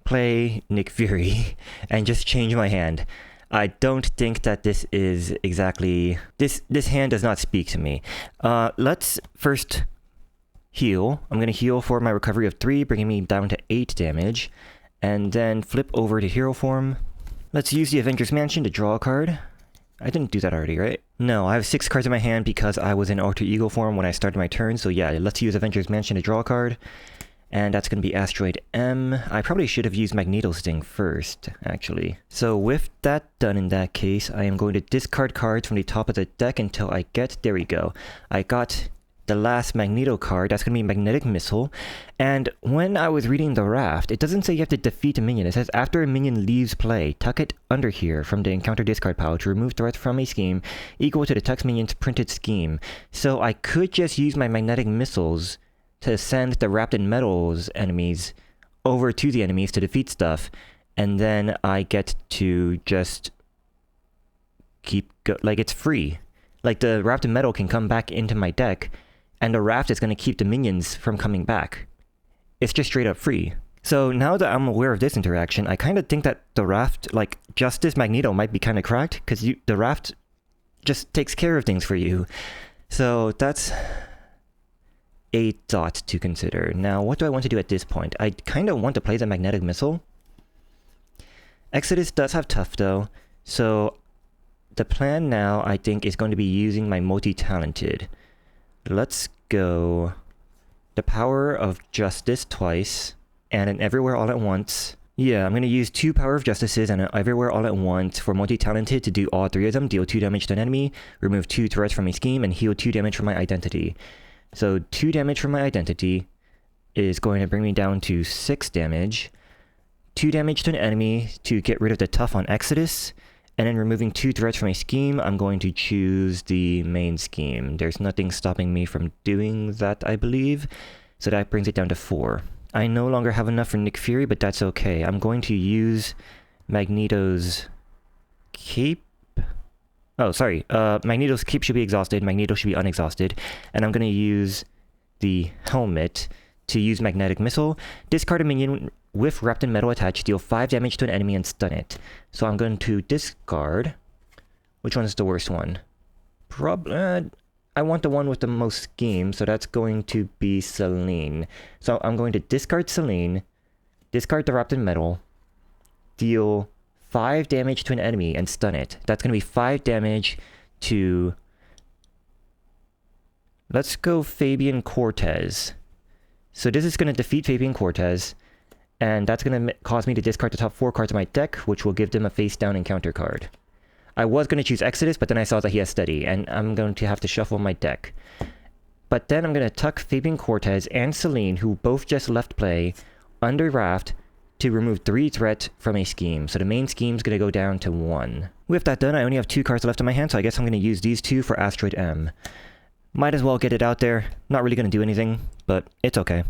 play Nick Fury and just change my hand. I don't think that this is exactly... This hand does not speak to me. Let's first heal. I'm going to heal for my recovery of 3, bringing me down to 8 damage. And then flip over to hero form. Let's use the Avengers Mansion to draw a card. I didn't do that already, right? No, I have 6 cards in my hand because I was in Alter Ego form when I started my turn. So yeah, let's use Avengers Mansion to draw a card. And that's going to be Asteroid M. I probably should have used Magneto Sting first, actually. So with that done in that case, I am going to discard cards from the top of the deck until I get... There we go. I got the last Magneto card. That's going to be Magnetic Missile. And when I was reading the raft, it doesn't say you have to defeat a minion. It says after a minion leaves play, tuck it under here from the encounter discard pile to remove threats from a scheme equal to the text minion's printed scheme. So I could just use my Magnetic Missiles to send the Wrapped in Metals enemies over to the enemies to defeat stuff, and then I get to just keep like it's free. Like the Wrapped in Metal can come back into my deck, and the raft is going to keep the minions from coming back. It's just straight up free. So now that I'm aware of this interaction, I kind of think that the raft, like Justice Magneto, might be kind of cracked, because the raft just takes care of things for you. So that's a thought to consider. Now, what do I want to do at this point? I kind of want to play the Magnetic Missile. Exodus does have Tough, though, so the plan now, I think, is going to be using my Multi-Talented. Let's go the Power of Justice twice, and an Everywhere All at Once. Yeah, I'm going to use 2 Power of Justices and an Everywhere All at Once for Multi-Talented to do all 3 of them, deal 2 damage to an enemy, remove 2 threats from a scheme, and heal 2 damage from my identity. So 2 damage from my identity is going to bring me down to 6 damage. 2 damage to an enemy to get rid of the Tough on Exodus. And then removing 2 threats from a scheme, I'm going to choose the main scheme. There's nothing stopping me from doing that, I believe. So that brings it down to 4. I no longer have enough for Nick Fury, but that's okay. I'm going to use Magneto's cape. Oh, sorry. Magneto's cape should be exhausted. Magneto should be unexhausted. And I'm going to use the helmet to use Magnetic Missile. Discard a minion with Wrapped in Metal attached. Deal 5 damage to an enemy and stun it. So I'm going to discard... Which one is the worst one? I want the one with the most scheme, so that's going to be Selene. So I'm going to discard Selene, discard the Wrapped in Metal, deal 5 damage to an enemy and stun it. That's going to be 5 damage to Let's go Fabian Cortez. So this is going to defeat Fabian Cortez, and that's going to cause me to discard the top 4 cards of my deck, which will give them a face-down encounter card. I was going to choose Exodus, but then I saw that he has Steady, and I'm going to have to shuffle my deck. But then I'm going to tuck Fabian Cortez and Celine, who both just left play, under Raft to remove 3 threat from a scheme. So the main scheme's going to go down to 1. With that done, I only have 2 cards left in my hand, so I guess I'm going to use these 2 for Asteroid M. Might as well get it out there. Not really going to do anything, but it's okay.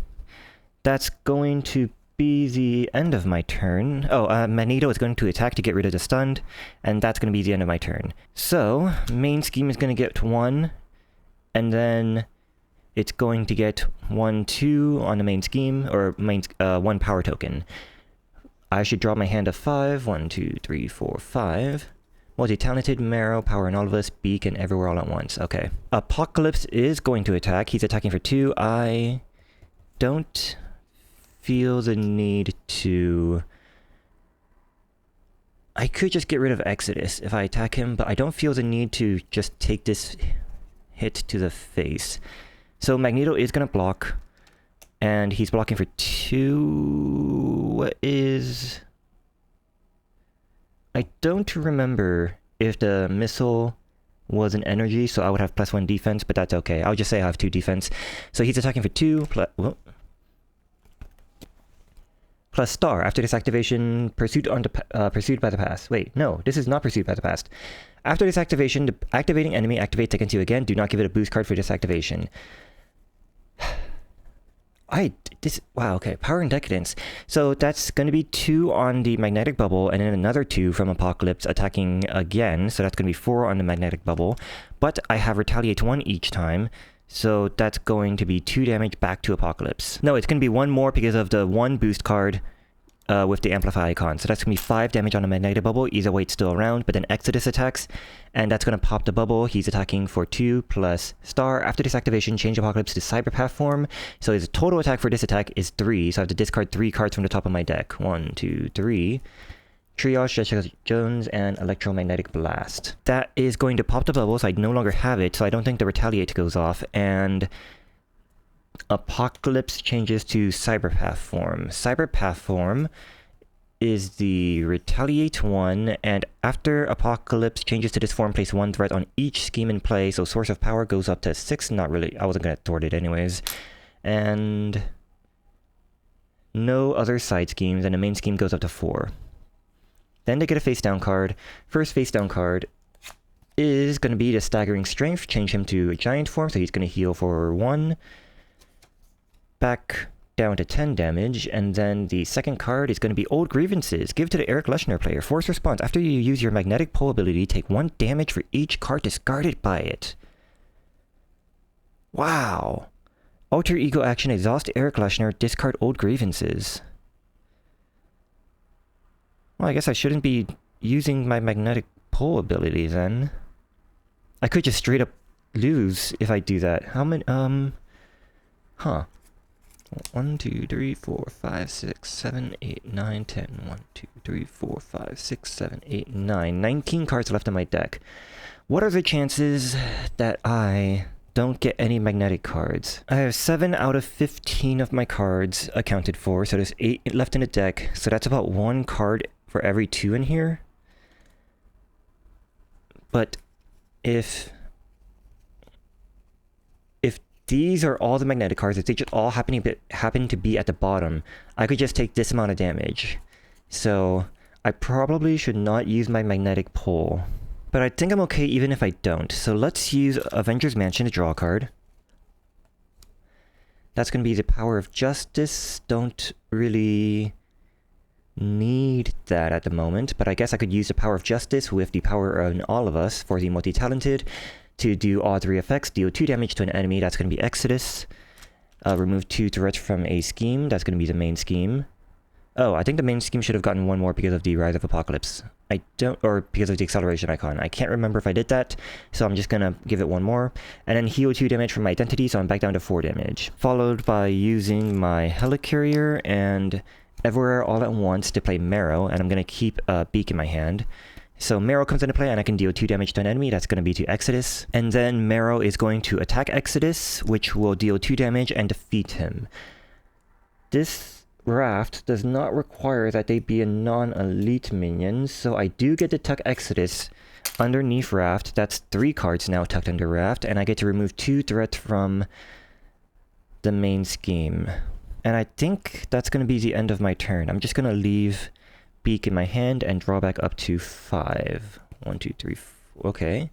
That's going to be the end of my turn. Oh, Magneto is going to attack to get rid of the stunned, and that's going to be the end of my turn. So, main scheme is going to get 1, and then it's going to get 1, 2 on the main scheme, or 1 power token. I should draw my hand of 5. 1, 2, 3, 4, 5. Multi-talented, Marrow, Power in All of Us, Beak, and Everywhere All at Once. Okay. Apocalypse is going to attack. He's attacking for 2. I don't feel the need to... I could just get rid of Exodus if I attack him, but I don't feel the need to just take this hit to the face. So Magneto is going to block, and he's blocking for 2. What is... I don't remember if the missile was an energy, so I would have +1 defense, but that's okay. I'll just say I have 2 defense. So he's attacking for 2, plus star. After this activation, pursued by the past. Wait, no, this is not pursued by the past. After this activation, the activating enemy activates against you again. Do not give it a boost card for this activation. Wow, okay, Power and Decadence. So that's going to be 2 on the Magnetic Bubble, and then another 2 from Apocalypse attacking again, so that's going to be 4 on the Magnetic Bubble. But I have Retaliate 1 each time, so that's going to be 2 damage back to Apocalypse. No, it's going to be 1 more because of the 1 boost card with the Amplify icon. So that's going to be 5 damage on the Magnetic Bubble. Either way, it's still around, but then Exodus attacks, and that's going to pop the bubble. He's attacking for 2 plus star. After this activation, change Apocalypse to Cyberpath form. So his total attack for this attack is 3, so I have to discard 3 cards from the top of my deck. 1, 2, 3. Triage, Jessica Jones, and Electromagnetic Blast. That is going to pop the bubble, so I no longer have it, so I don't think the Retaliate goes off, and Apocalypse changes to Cyberpath form. Cyberpath form is the Retaliate 1, and after Apocalypse changes to this form, place 1 threat on each scheme in play, so Source of Power goes up to 6. Not really, I wasn't going to thwart it anyways. And no other side schemes, and the main scheme goes up to 4. Then they get a face down card. First face down card is going to be the Staggering Strength. Change him to a giant form, so he's going to heal for 1. Back down to 10 damage, and then the second card is going to be Old Grievances. Give to the Eric Leschner player. Force response. After you use your Magnetic Pole ability, take 1 damage for each card discarded by it. Wow. Alter Ego action. Exhaust Eric Leschner. Discard Old Grievances. Well, I guess I shouldn't be using my Magnetic Pole ability then. I could just straight up lose if I do that. How many, huh. 1, 2, 3, 4, 5, 6, 7, 8, 9, 10. 1, 2, 3, 4, 5, 6, 7, 8, 9. 19 cards left in my deck. What are the chances that I don't get any magnetic cards? I have 7 out of 15 of my cards accounted for, so there's 8 left in the deck. So that's about 1 card for every 2 in here. But if these are all the magnetic cards, if they just all happen to be at the bottom, I could just take this amount of damage. So I probably should not use my magnetic pole. But I think I'm okay even if I don't. So let's use Avengers Mansion to draw a card. That's going to be the Power of Justice. Don't really need that at the moment, but I guess I could use the Power of Justice with the Power in All of Us for the multi-talented to do all 3 effects. Deal 2 damage to an enemy. That's going to be Exodus. Remove 2 threats from a scheme. That's going to be the main scheme. Oh, I think the main scheme should have gotten 1 more because of the Rise of Apocalypse. Or because of the acceleration icon. I can't remember if I did that, so I'm just going to give it 1 more. And then heal 2 damage from my identity, so I'm back down to 4 damage. Followed by using my Helicarrier and Everywhere All at Once to play Marrow, and I'm going to keep Beak in my hand. So Marrow comes into play and I can deal 2 damage to an enemy. That's going to be to Exodus. And then Marrow is going to attack Exodus, which will deal 2 damage and defeat him. This raft does not require that they be a non-elite minion, so I do get to tuck Exodus underneath raft. That's 3 cards now tucked under raft, and I get to remove 2 threats from the main scheme. And I think that's going to be the end of my turn. I'm just going to leave Beak in my hand and draw back up to 5. 1, 2, 3, 4, okay.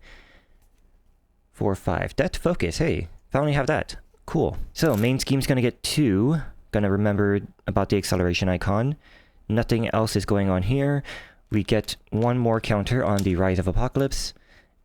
4, 5. Death Focus, hey, finally have that. Cool. So, main scheme's gonna get 2. Gonna remember about the acceleration icon. Nothing else is going on here. We get 1 more counter on the Rise of Apocalypse.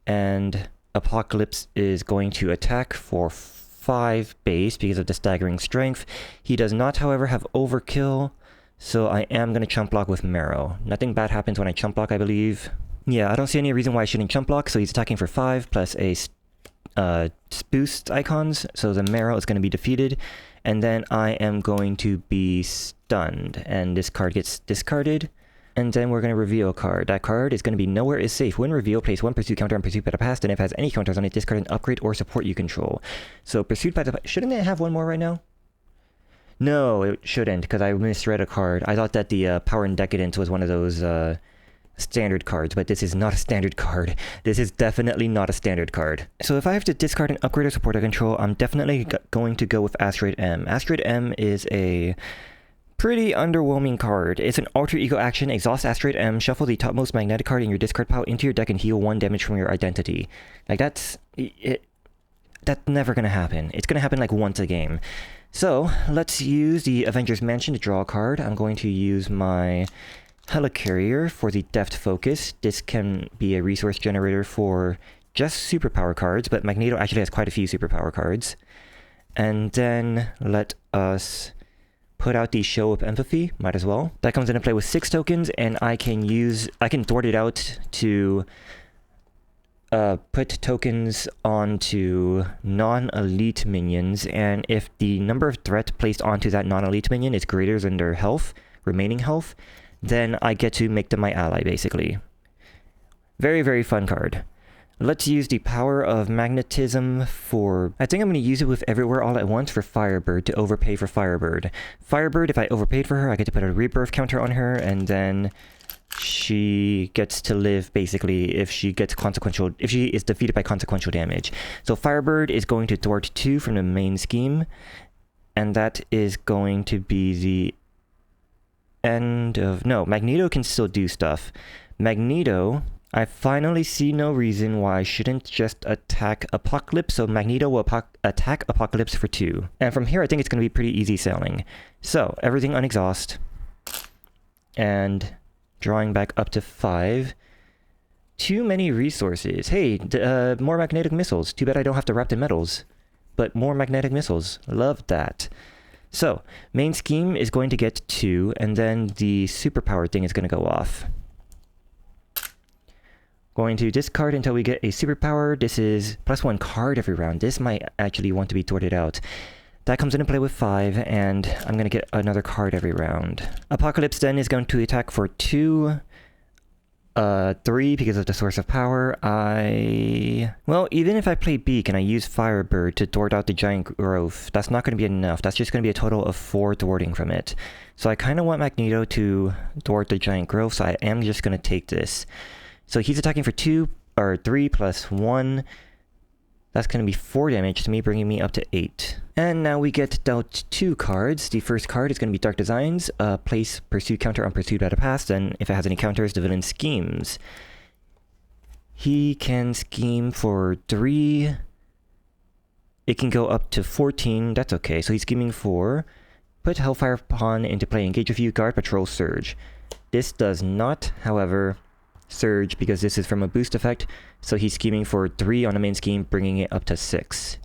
And Apocalypse is going to attack for 5 base because of the staggering strength. He does not, however, have overkill. So I am going to chump block with Marrow. Nothing bad happens when I chump block, I believe. Yeah, I don't see any reason why I shouldn't chump block, so he's attacking for 5 plus a boost icons, so the Marrow is going to be defeated. And then I am going to be stunned, and this card gets discarded. And then we're going to reveal a card. That card is going to be Nowhere is Safe. When reveal, place 1 Pursuit counter on Pursuit by the Past, and if it has any counters on it, discard an upgrade or support you control. So Pursuit by the Past, shouldn't it have 1 more right now? No, it shouldn't, because I misread a card. I thought that the Power and Decadence was one of those standard cards, but this is not a standard card. This is definitely not a standard card. So if I have to discard an upgrade or support I control, I'm definitely going to go with Asteroid M. Asteroid M is a pretty underwhelming card. It's an alter ego action. Exhaust Asteroid M, shuffle the topmost magnetic card in your discard pile into your deck and heal 1 damage from your identity. Like, that's never gonna happen. It's gonna happen like once a game. So, let's use the Avengers Mansion to draw a card. I'm going to use my Helicarrier for the Deft Focus. This can be a resource generator for just superpower cards, but Magneto actually has quite a few superpower cards. And then let us put out the Show of Empathy, might as well. That comes into play with 6 tokens, and I can thwart it out to put tokens onto non-elite minions, and if the number of threat placed onto that non-elite minion is greater than their health, remaining health, then I get to make them my ally, basically. Very, very fun card. Let's use the Power of Magnetism for... I think I'm going to use it with Everywhere All at Once for Firebird to overpay for Firebird. Firebird, if I overpaid for her, I get to put a Rebirth counter on her, and then she gets to live, basically, if she is defeated by consequential damage. So Firebird is going to thwart 2 from the main scheme, and that is going to be the end of... No, Magneto can still do stuff. Magneto, I finally see no reason why I shouldn't just attack Apocalypse, so Magneto will attack Apocalypse for 2. And from here, I think it's going to be pretty easy sailing. So, everything unexhaust, and drawing back up to 5. Too many resources. Hey, more magnetic missiles. Too bad I don't have to wrap in metals. But more magnetic missiles. Love that. So, main scheme is going to get 2, and then the superpower thing is going to go off. Going to discard until we get a superpower. This is +1 card every round. This might actually want to be thwarted out. That comes into play with 5, and I'm going to get another card every round. Apocalypse then is going to attack for 2, 3 because of the source of power. Well, even if I play Beak and I use Firebird to thwart out the giant growth, that's not going to be enough. That's just going to be a total of 4 thwarting from it. So I kind of want Magneto to thwart the giant growth, so I am just going to take this. So he's attacking for 3 plus 1. That's going to be 4 damage to me, bringing me up to 8. And now we get dealt 2 cards. The first card is going to be Dark Designs. Place Pursuit counter on Pursuit by the Past, and if it has any counters, the villain schemes. He can scheme for 3. It can go up to 14. That's okay. So he's scheming for... Put Hellfire Pawn into play. Engage with you, guard, patrol, surge. This does not, however... surge because this is from a boost effect, so he's scheming for 3 on the main scheme, bringing it up to 6.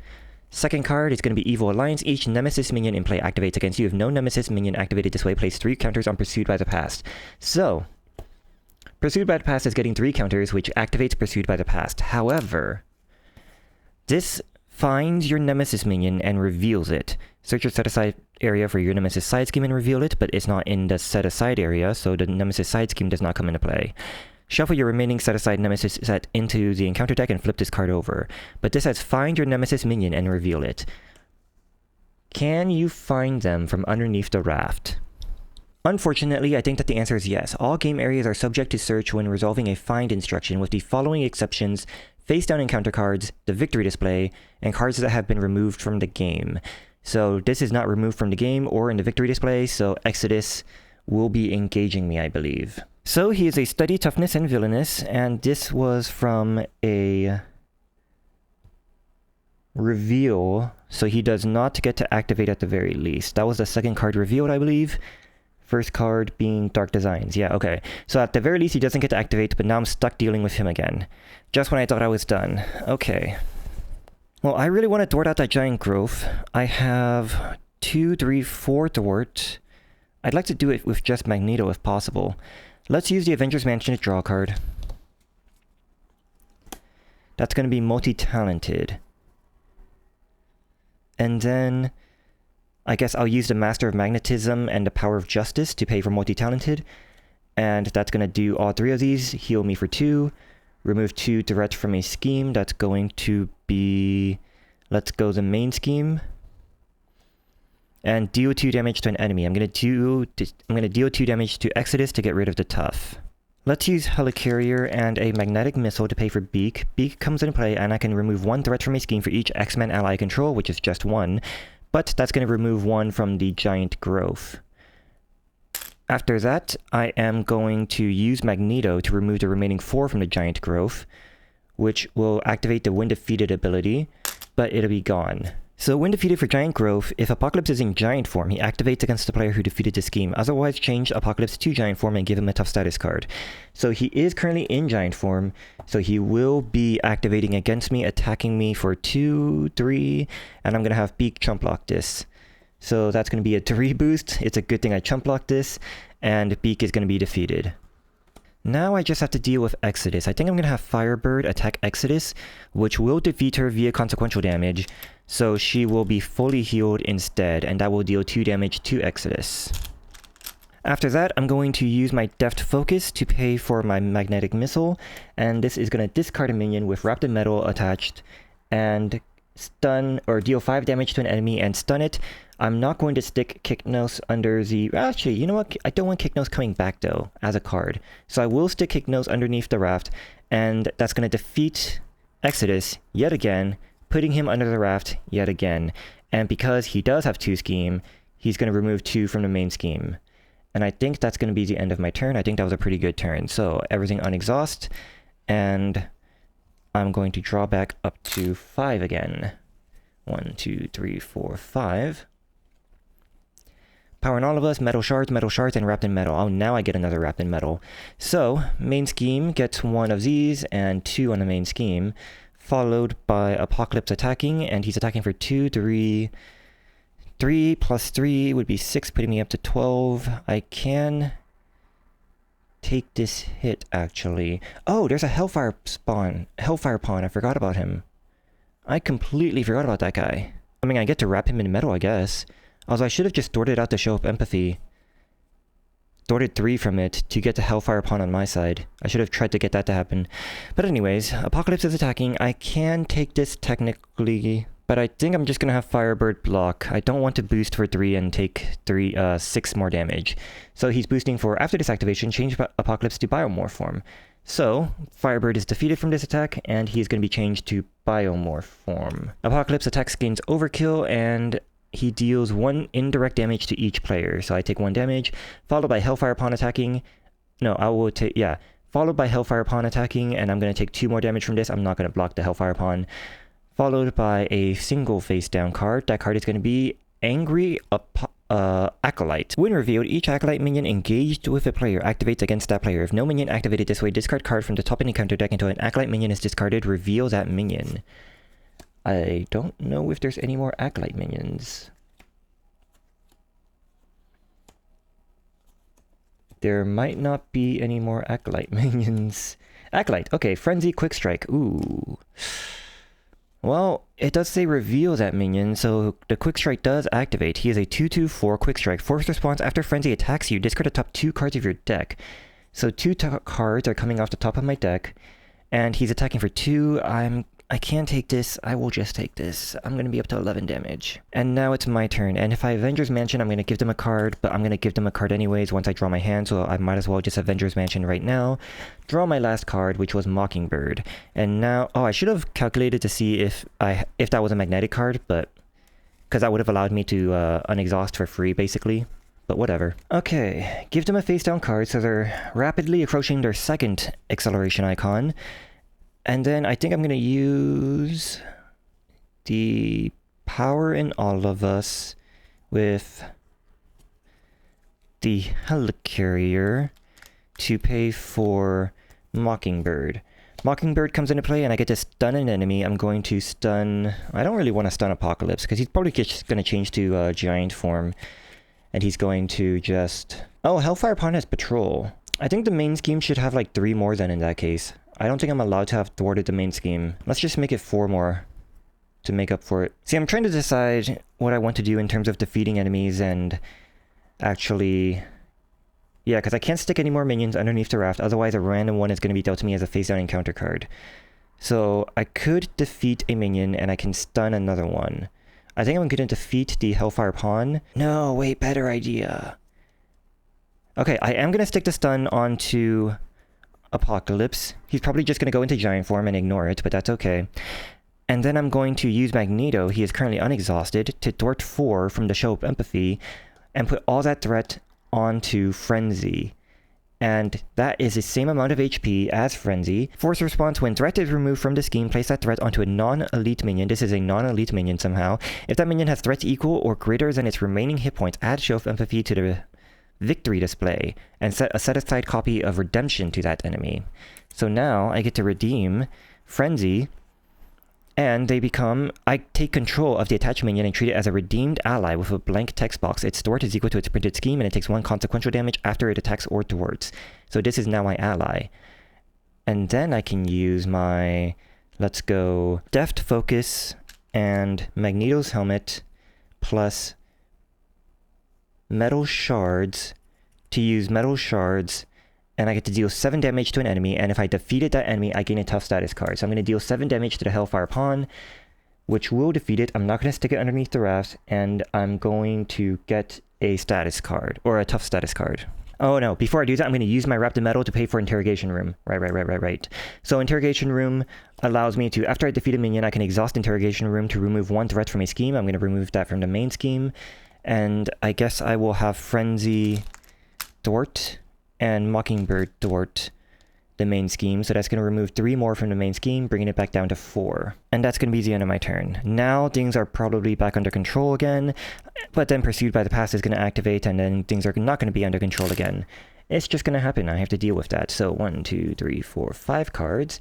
Second card is going to be Evil Alliance. Each Nemesis minion in play activates against you. If no Nemesis minion activated this way, place 3 counters on Pursued by the Past. So, Pursued by the Past is getting 3 counters, which activates Pursued by the Past. However, this finds your Nemesis minion and reveals it. Search your set-aside area for your Nemesis side scheme and reveal it, but it's not in the set-aside area, so the Nemesis side scheme does not come into play. Shuffle your remaining set-aside Nemesis set into the encounter deck and flip this card over. But this says find your Nemesis minion and reveal it. Can you find them from underneath the raft? Unfortunately, I think that the answer is yes. All game areas are subject to search when resolving a find instruction with the following exceptions: face-down encounter cards, the victory display, and cards that have been removed from the game. So this is not removed from the game or in the victory display, so Exodus will be engaging me, I believe. So he is a steady toughness and villainous, and this was from a reveal, so he does not get to activate at the very least. That was the second card revealed, I believe. First card being Dark Designs. Yeah, okay. So at the very least, he doesn't get to activate, but now I'm stuck dealing with him again. Just when I thought I was done. Okay. Well, I really want to thwart out that Giant Growth. I have 2, 3, 4 thwart. I'd like to do it with just Magneto if possible. Let's use the Avengers Mansion to draw a card. That's going to be multi-talented. And then I guess I'll use the Master of Magnetism and the Power of Justice to pay for multi-talented. And that's going to do all 3 of these. Heal me for 2. Remove 2 threats from a scheme. That's going to be... let's go the main scheme. And deal 2 damage to an enemy. I'm going to deal 2 damage to Exodus to get rid of the Tough. Let's use Helicarrier and a Magnetic Missile to pay for Beak. Beak comes into play, and I can remove 1 threat from a scheme for each X-Men ally I control, which is just 1. But that's going to remove 1 from the Giant Growth. After that, I am going to use Magneto to remove the remaining 4 from the Giant Growth, which will activate the When Defeated ability, but it'll be gone. So when defeated for Giant Growth, if Apocalypse is in Giant form, he activates against the player who defeated the scheme. Otherwise, change Apocalypse to Giant form and give him a Tough status card. So he is currently in Giant form, so he will be activating against me, attacking me for 2, 3, and I'm going to have Beak chump block this. So that's going to be a 3 boost. It's a good thing I chump blocked this, and Beak is going to be defeated. Now I just have to deal with Exodus. I think I'm going to have Firebird attack Exodus, which will defeat her via consequential damage, so she will be fully healed instead, and that will deal 2 damage to Exodus. After that, I'm going to use my Deft Focus to pay for my Magnetic Missile, and this is going to discard a minion with Wrapped in Metal attached, and stun or deal 5 damage to an enemy and stun it. I'm not going to stick Kyknos under the... Actually, you know what? I don't want Kyknos coming back, though, as a card. So I will stick Kyknos underneath the raft, and that's going to defeat Exodus yet again, putting him under the raft yet again. And because he does have 2 scheme, he's going to remove 2 from the main scheme. And I think that's going to be the end of my turn. I think that was a pretty good turn. So everything unexhaust, and I'm going to draw back up to 5 again. 1, 2, 3, 4, 5. Power in all of us, metal shards, and wrapped in metal. Oh, now I get another wrapped in metal. So, main scheme gets 1 of these and 2 on the main scheme, followed by Apocalypse attacking, and he's attacking for 2, 3. 3 plus 3 would be 6, putting me up to 12. I can take this hit, actually. Oh, there's a Hellfire Pawn. I forgot about him. I completely forgot about that guy. I mean, I get to wrap him in metal, I guess. Although I should have just thwarted out to show up empathy. Thwarted 3 from it to get the Hellfire Pawn on my side. I should have tried to get that to happen. But anyways, Apocalypse is attacking. I can take this technically, but I think I'm just going to have Firebird block. I don't want to boost for 3 and take 6 more damage. So he's boosting for, after this activation, change Apocalypse to Biomorph form. So, Firebird is defeated from this attack, and he's going to be changed to Biomorph form. Apocalypse attacks gains Overkill, and he deals 1 indirect damage to each player. So I take 1 damage, followed by Hellfire Pawn attacking. No, I will take, yeah. Followed by Hellfire Pawn attacking, and I'm going to take 2 more damage from this. I'm not going to block the Hellfire Pawn. Followed by a single face-down card. That card is going to be Angry Acolyte. When revealed, each Acolyte minion engaged with a player activates against that player. If no minion activated this way, discard card from the top of the encounter deck until an Acolyte minion is discarded. Reveal that minion. I don't know if there's any more Acolyte minions. There might not be any more Acolyte minions. Acolyte, okay, Frenzy, Quick Strike, ooh. Well, it does say reveal that minion, so the Quick Strike does activate. He is a 2/2/4 Quick Strike. Force response after Frenzy attacks you, discard the top 2 cards of your deck. So 2 cards are coming off the top of my deck, and he's attacking for 2. I can't take this. I will just take this. I'm going to be up to 11 damage. And now it's my turn. And if I Avengers Mansion, I'm going to give them a card, but I'm going to give them a card anyways once I draw my hand, so I might as well just Avengers Mansion right now. Draw my last card, which was Mockingbird. And now, oh, I should have calculated to see if that was a magnetic card, but because that would have allowed me to unexhaust for free, basically. But whatever. Okay, give them a face down card, so they're rapidly approaching their second acceleration icon. And then I think I'm going to use the Power in All of Us with the Helicarrier to pay for Mockingbird. Mockingbird comes into play and I get to stun an enemy. I'm going to stun... I don't really want to stun Apocalypse because he's probably just going to change to giant form. And he's going to just... Oh, Hellfire Pawn has Patrol. I think the main scheme should have like 3 more then in that case. I don't think I'm allowed to have thwarted the main scheme. Let's just make it 4 more to make up for it. See, I'm trying to decide what I want to do in terms of defeating enemies and actually... Yeah, because I can't stick any more minions underneath the raft, otherwise a random one is going to be dealt to me as a face-down encounter card. So I could defeat a minion and I can stun another one. I think I'm going to defeat the Hellfire Pawn. No, wait, better idea. Okay, I am going to stick the stun onto Apocalypse. He's probably just going to go into giant form and ignore it, but that's okay. And then I'm going to use Magneto, he is currently unexhausted, to thwart 4 from the Show of Empathy and put all that threat onto Frenzy. And that is the same amount of HP as Frenzy. Force response: when threat is removed from the scheme, place that threat onto a non-elite minion. This is a non-elite minion somehow. If that minion has threats equal or greater than its remaining hit points, add Show of Empathy to the victory display and set a set-aside copy of Redemption to that enemy. So now I get to redeem Frenzy, and they become... I take control of the attached minion and treat it as a redeemed ally with a blank text box. Its thwart is equal to its printed scheme, and it takes 1 consequential damage after it attacks or thwarts. So this is now my ally. And then I can use my... Let's go... Deft Focus and Magneto's Helmet plus Metal Shards to use Metal Shards, and I get to deal 7 damage to an enemy, and if I defeated that enemy, I gain a tough status card. So I'm going to deal 7 damage to the Hellfire Pawn, which will defeat it. I'm not going to stick it underneath the raft, and I'm going to get a status card, or a tough status card. Oh no, before I do that, I'm going to use my Wrapped in Metal to pay for Interrogation Room. Right. So Interrogation Room allows me to, after I defeat a minion, I can exhaust Interrogation Room to remove 1 threat from a scheme. I'm going to remove that from the main scheme. And I guess I will have Frenzy thwart and Mockingbird thwart the main scheme. So that's going to remove 3 more from the main scheme, bringing it back down to 4. And that's going to be the end of my turn. Now things are probably back under control again, but then Pursued by the Past is going to activate, and then things are not going to be under control again. It's just going to happen. I have to deal with that. So 1, 2, 3, 4, 5 cards.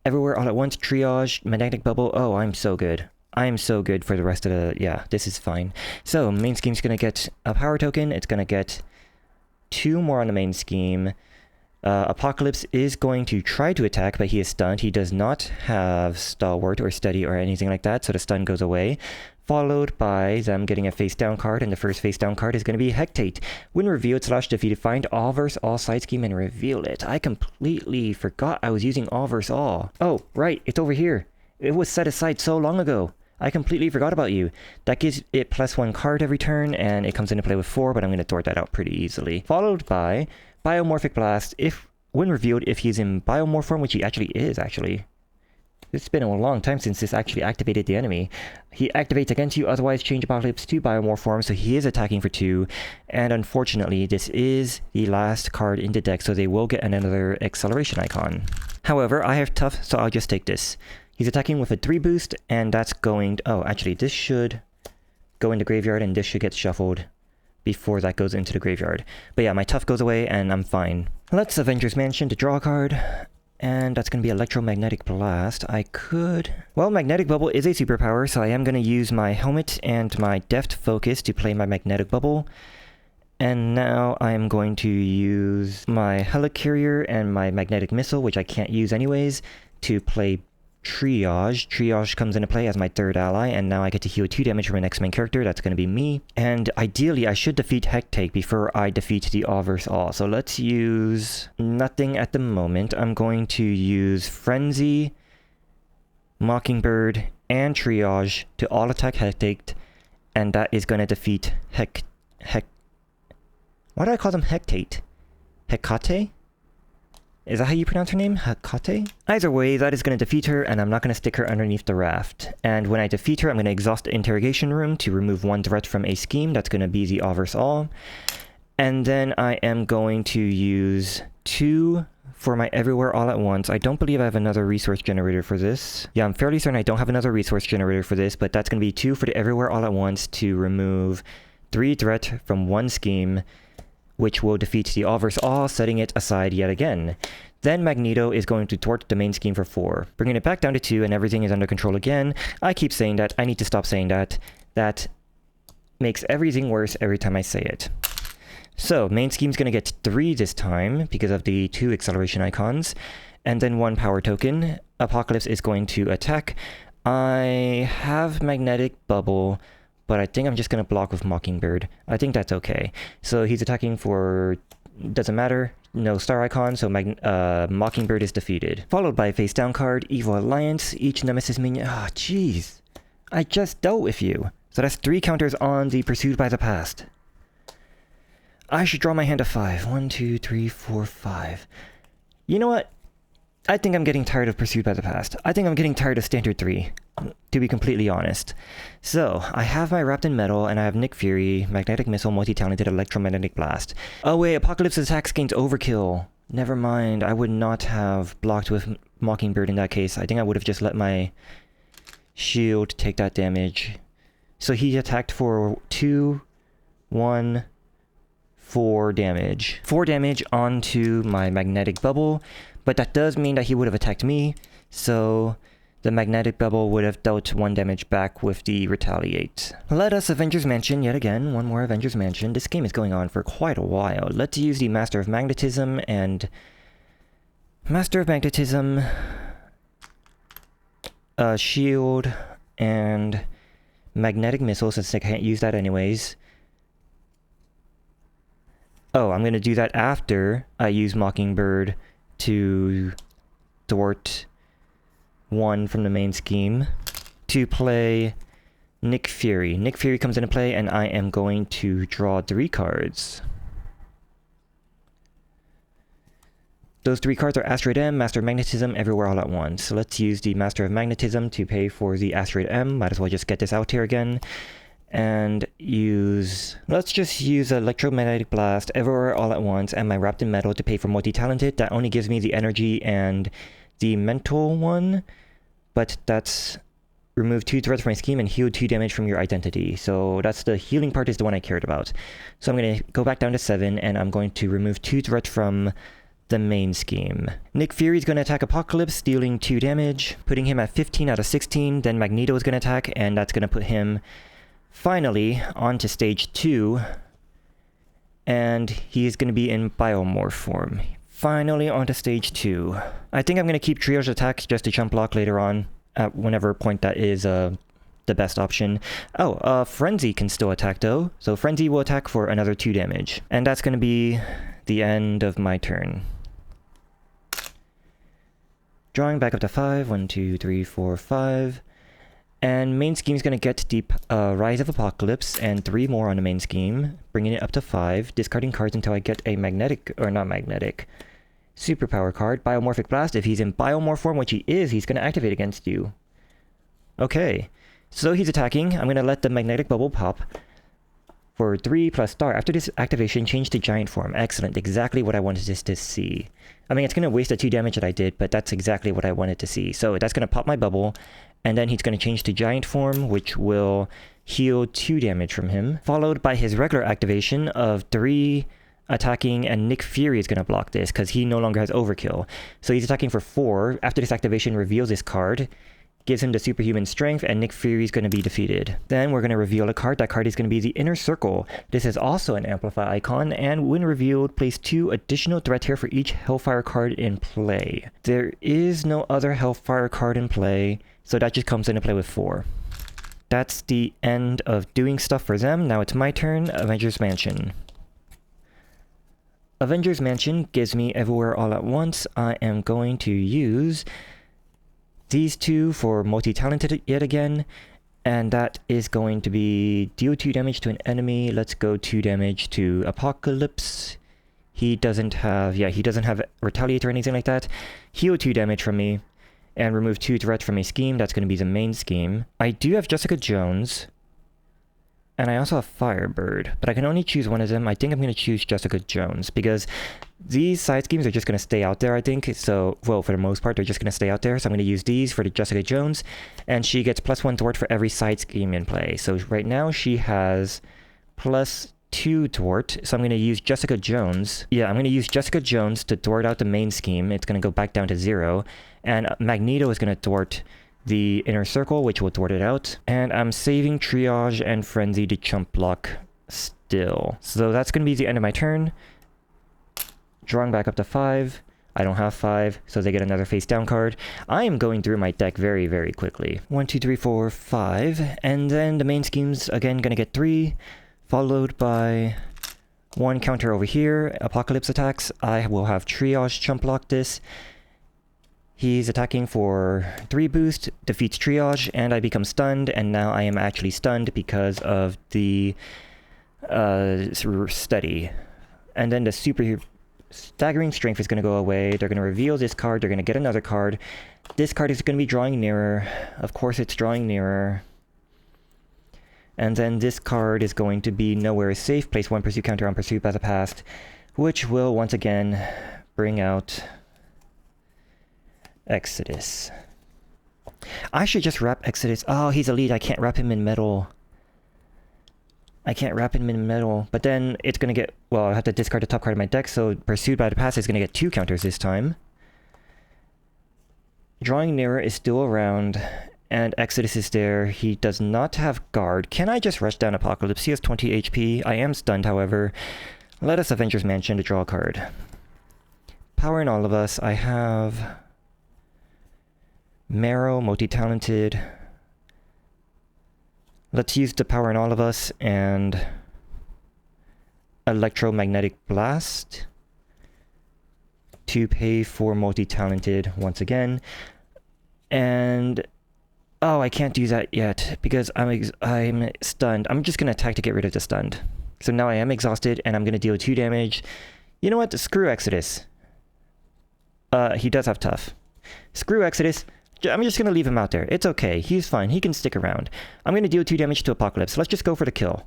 Everywhere all at once, Triage, Magnetic Bubble. Oh, I'm so good. I'm so good for the rest of the... Yeah, this is fine. So, main scheme's going to get a power token. It's going to get 2 more on the main scheme. Apocalypse is going to try to attack, but he is stunned. He does not have Stalwart or Steady or anything like that, so the stun goes away. Followed by them getting a face-down card, and the first face-down card is going to be Hectate. When revealed / defeated, find all versus all side scheme and reveal it. I completely forgot I was using all versus all. Oh, right, it's over here. It was set aside so long ago. I completely forgot about you. That gives it +1 card every turn, and it comes into play with 4, but I'm going to thwart that out pretty easily. Followed by Biomorphic Blast, when revealed, if he's in Biomorph form, which he actually is, It's been a long time since this actually activated the enemy. He activates against you, otherwise change Apocalypse to Biomorph form, so he is attacking for 2. And unfortunately, this is the last card in the deck, so they will get another acceleration icon. However, I have Tough, so I'll just take this. He's attacking with a 3 boost, and that's going... Oh, actually, this should go in the graveyard, and this should get shuffled before that goes into the graveyard. But yeah, my Tough goes away, and I'm fine. Let's Avengers Mansion to draw a card, and that's going to be Electromagnetic Blast. I could... Well, Magnetic Bubble is a superpower, so I am going to use my Helmet and my Deft Focus to play my Magnetic Bubble. And now I'm going to use my Helicarrier and my Magnetic Missile, which I can't use anyways, to play Triage. Triage comes into play as my third ally, and now I get to heal 2 damage from my next main character. That's going to be me. And ideally, I should defeat Hectake before I defeat the All vs. All. So let's use nothing at the moment. I'm going to use Frenzy, Mockingbird, and Triage to all attack Hectake, and that is going to defeat why do I call them Hectate? Hecate? Is that how you pronounce her name? Hecate? Either way, that is going to defeat her, and I'm not going to stick her underneath the raft. And when I defeat her, I'm going to exhaust the interrogation room to remove 1 threat from a scheme. That's going to be the All vs. All. And then I am going to use 2 for my Everywhere All at Once. I don't believe I have another resource generator for this. Yeah, I'm fairly certain I don't have another resource generator for this, but that's going to be 2 for the Everywhere All at Once to remove 3 threat from 1 scheme, which will defeat the All vs. All, setting it aside yet again. Then Magneto is going to thwart the main scheme for 4, bringing it back down to 2, and everything is under control again. I keep saying that. I need to stop saying that. That makes everything worse every time I say it. So, main scheme's going to get 3 this time, because of the 2 acceleration icons, and then 1 power token. Apocalypse is going to attack. I have Magnetic Bubble, but I think I'm just going to block with Mockingbird. I think that's okay. So he's attacking for... doesn't matter. No star icon, so Mockingbird is defeated. Followed by a face down card, Evil Alliance. Each Nemesis minion... Ah, jeez. I just dealt with you. So that's 3 counters on the Pursued by the Past. I should draw my hand of 5. 1, 2, 3, 4, 5. You know what? I think I'm getting tired of Pursued by the Past. I think I'm getting tired of Standard 3, to be completely honest. So, I have my Wrapped in Metal, and I have Nick Fury, Magnetic Missile, Multi-Talented, Electromagnetic Blast. Oh wait, Apocalypse attacks gains Overkill. Never mind, I would not have blocked with Mockingbird in that case. I think I would have just let my shield take that damage. So he attacked for 2, 1, 4 damage. 4 damage onto my Magnetic Bubble. But that does mean that he would have attacked me, so the Magnetic Bubble would have dealt 1 damage back with the Retaliate. Let us Avengers Mansion yet again, 1 more Avengers Mansion. This game is going on for quite a while. Let's use the Master of Magnetism and... Master of Magnetism... Shield, and Magnetic Missile, since I can't use that anyways. Oh, I'm going to do that after I use Mockingbird to thwart 1 from the main scheme to play Nick Fury. Nick Fury comes into play, and I am going to draw 3 cards. Those 3 cards are Asteroid M, Master of Magnetism, Everywhere All at Once. So let's use the Master of Magnetism to pay for the Asteroid M. Might as well just get this out here again. And let's just use Electromagnetic Blast, Everywhere All at Once, and my Wrapped in Metal to pay for Multi-Talented. That only gives me the energy and the mental one, but that's remove 2 threats from my scheme and heal 2 damage from your identity. So that's the healing part is the one I cared about. So I'm going to go back down to 7, and I'm going to remove 2 threats from the main scheme. Nick Fury is going to attack Apocalypse, dealing 2 damage, putting him at 15 out of 16. Then Magneto is going to attack, and that's going to put him finally onto stage 2. And he is going to be in Biomorph form. Finally onto stage 2. I think I'm going to keep Triage attacks just to jump block later on, at whenever point that is the best option. Oh, Frenzy can still attack though. So Frenzy will attack for another 2 damage. And that's going to be the end of my turn. Drawing back up to 5. 1, 2, 3, 4, 5. And main scheme is going to get the Rise of Apocalypse and 3 more on the main scheme, bringing it up to 5, discarding cards until I get a superpower card, Biomorphic Blast. If he's in Biomorph form, which he is, he's going to activate against you. Okay, so he's attacking. I'm going to let the Magnetic Bubble pop for 3 plus star. After this activation, change to Giant form. Excellent, exactly what I wanted this to see. I mean, it's going to waste the 2 damage that I did, but that's exactly what I wanted to see. So that's going to pop my bubble, and then he's going to change to Giant form, which will heal 2 damage from him, followed by his regular activation of 3 attacking, and Nick Fury is going to block this because he no longer has Overkill. So he's attacking for 4. After this activation, reveals this card, gives him the superhuman strength, and Nick Fury's going to be defeated. Then we're going to reveal a card. That card is going to be the Inner Circle. This is also an Amplify icon, and when revealed, place 2 additional threat here for each Hellfire card in play. There is no other Hellfire card in play, so that just comes into play with 4. That's the end of doing stuff for them. Now it's my turn. Avengers Mansion. Avengers Mansion gives me Everywhere All at Once. I am going to use these 2 for multi-talented yet again, and that is going to be deal 2 damage to an enemy. Let's go 2 damage to Apocalypse. He doesn't have Retaliate or anything like that. Heal 2 damage from me, and remove 2 threats from a scheme. That's going to be the main scheme. I do have Jessica Jones, and I also have Firebird, but I can only choose one of them. I think I'm going to choose Jessica Jones, because these side schemes are just going to stay out there, I think. So, well, for the most part, they're just going to stay out there. So I'm going to use these for the Jessica Jones, and she gets +1 thwart for every side scheme in play. So right now she has +2 thwart, so I'm going to use Jessica Jones. Yeah, I'm going to use Jessica Jones to thwart out the main scheme. It's going to go back down to 0, and Magneto is going to thwart the Inner Circle, which will thwart it out. And I'm saving Triage and Frenzy to chump block still. So that's going to be the end of my turn. Drawing back up to 5. I don't have 5, so they get another face down card. I am going through my deck very, very quickly. 1, 2, 3, 4, 5. And then the main scheme's again going to get 3, followed by 1 counter over here. Apocalypse attacks. I will have Triage chump block this. He's attacking for 3 boost, defeats Triage, and I become stunned, and now I am actually stunned because of the study. And then the super staggering strength is going to go away. They're going to reveal this card. They're going to get another card. This card is going to be drawing nearer. Of course it's drawing nearer. And then this card is going to be Nowhere is Safe. Place 1 pursuit counter on pursuit by the past, which will once again bring out Exodus. I should just wrap Exodus. Oh, he's elite. I can't wrap him in metal. But then it's going to get... Well, I have to discard the top card of my deck, so Pursued by the Past is going to get 2 counters this time. Drawing Nearer is still around, and Exodus is there. He does not have Guard. Can I just rush down Apocalypse? He has 20 HP. I am stunned, however. Let us Avengers Mansion to draw a card. Power in All of Us. I have Marrow, multi-talented. Let's use the Power in All of Us and Electromagnetic Blast to pay for multi-talented once again. And oh, I can't do that yet because I'm stunned. I'm just gonna attack to get rid of the stunned. So now I am exhausted and I'm gonna deal 2 damage. You know what? Screw Exodus. He does have tough. Screw Exodus. I'm just gonna leave him out there. It's okay. He's fine. He can stick around. I'm gonna deal 2 damage to Apocalypse. Let's just go for the kill.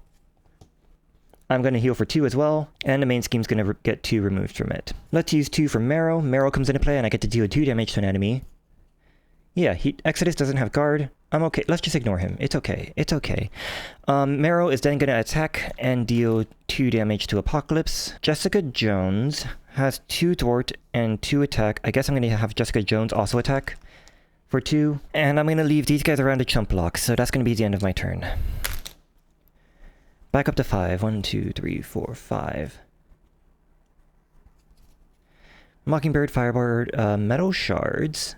I'm gonna heal for 2 as well, and the main scheme's gonna get 2 removed from it. Let's use 2 for Marrow. Marrow comes into play, and I get to deal 2 damage to an enemy. Yeah, Exodus doesn't have guard. I'm okay. Let's just ignore him. It's okay. It's okay. Marrow is then gonna attack and deal 2 damage to Apocalypse. Jessica Jones has 2 thwart and 2 attack. I guess I'm gonna have Jessica Jones also attack for 2, and I'm gonna leave these guys around to chump block, so that's gonna be the end of my turn. Back up to 5. 1, 2, 3, 4, 5. Mockingbird, Firebird, Metal Shards,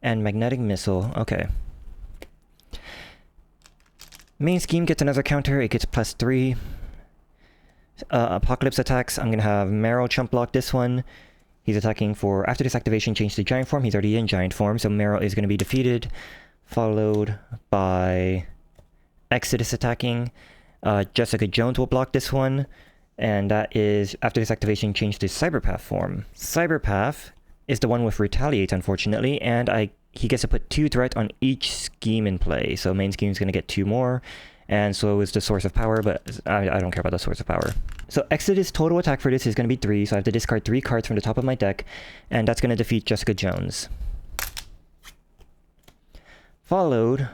and Magnetic Missile. Okay. Main scheme gets another counter. It gets +3. Apocalypse attacks. I'm gonna have Marrow chump block this one. He's attacking for, after this activation, change to giant form. He's already in giant form, so Marrow is going to be defeated. Followed by Exodus attacking. Jessica Jones will block this one. And that is, after this activation, change to Cyberpath form. Cyberpath is the one with Retaliate, unfortunately, and he gets to put 2 threat on each scheme in play. So main scheme is going to get 2 more. And so is the Source of Power, but I don't care about the Source of Power. So Exodus total attack for this is going to be 3, so I have to discard 3 cards from the top of my deck, and that's going to defeat Jessica Jones. Followed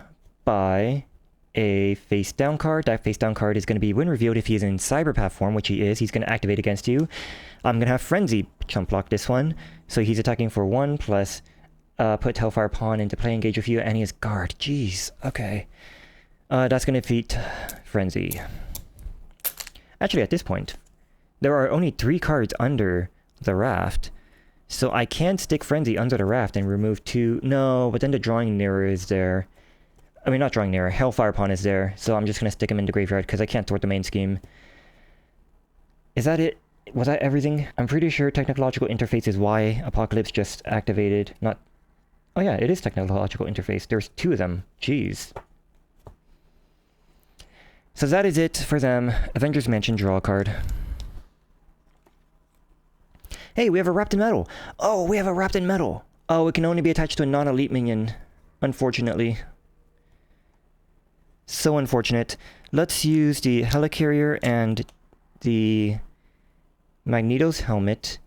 by a face down card. That face down card is going to be when revealed if he is in Cyberpath form, which he is. He's going to activate against you. I'm going to have Frenzy chump block this one. So he's attacking for 1 plus put Hellfire Pawn into play, engage with you, and he has guard. Jeez, okay. That's gonna defeat Frenzy. Actually, at this point, there are only 3 cards under the raft, so I can stick Frenzy under the raft and remove 2. No, but then the Drawing Mirror is there. I mean, not Drawing Mirror, Hellfire Pawn is there, so I'm just gonna stick him in the graveyard because I can't thwart the main scheme. Is that it? Was that everything? I'm pretty sure Technological Interface is why Apocalypse just activated. Not... Oh yeah, it is Technological Interface. There's 2 of them. Jeez. So that is it for them. Avengers Mansion, draw a card. Hey, we have a Wrapped in Metal! Oh, we have a Wrapped in Metal! Oh, it can only be attached to a non-elite minion. Unfortunately. So unfortunate. Let's use the Helicarrier and the Magneto's Helmet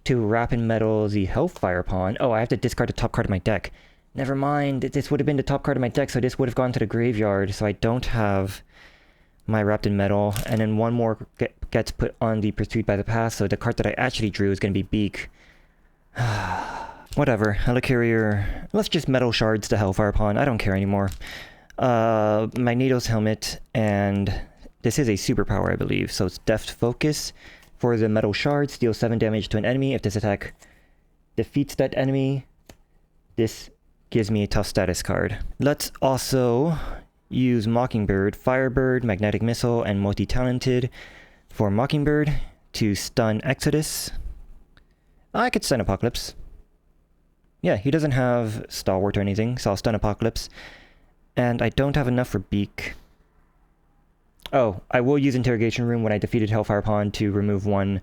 to Wrap in Metal the Hellfire Pawn. Oh, I have to discard the top card of my deck. Never mind, this would have been the top card of my deck, so this would have gone to the graveyard, so I don't have my Wrapped in Metal, and then one more gets put on the Pursued by the Past, so the card that I actually drew is going to be Beak. Whatever, Helicarrier. Let's just Metal Shards the Hellfire Pawn, I don't care anymore. Magneto's Helmet, and this is a superpower, I believe, so it's Deft Focus. For the Metal Shards, deal 7 damage to an enemy. If this attack defeats that enemy, this gives me a tough status card. Let's also use Mockingbird, Firebird, Magnetic Missile, and Multi-Talented for Mockingbird to stun Exodus. I could stun Apocalypse. Yeah, he doesn't have Stalwart or anything, so I'll stun Apocalypse. And I don't have enough for Beak. Oh, I will use Interrogation Room when I defeated Hellfire Pawn to remove 1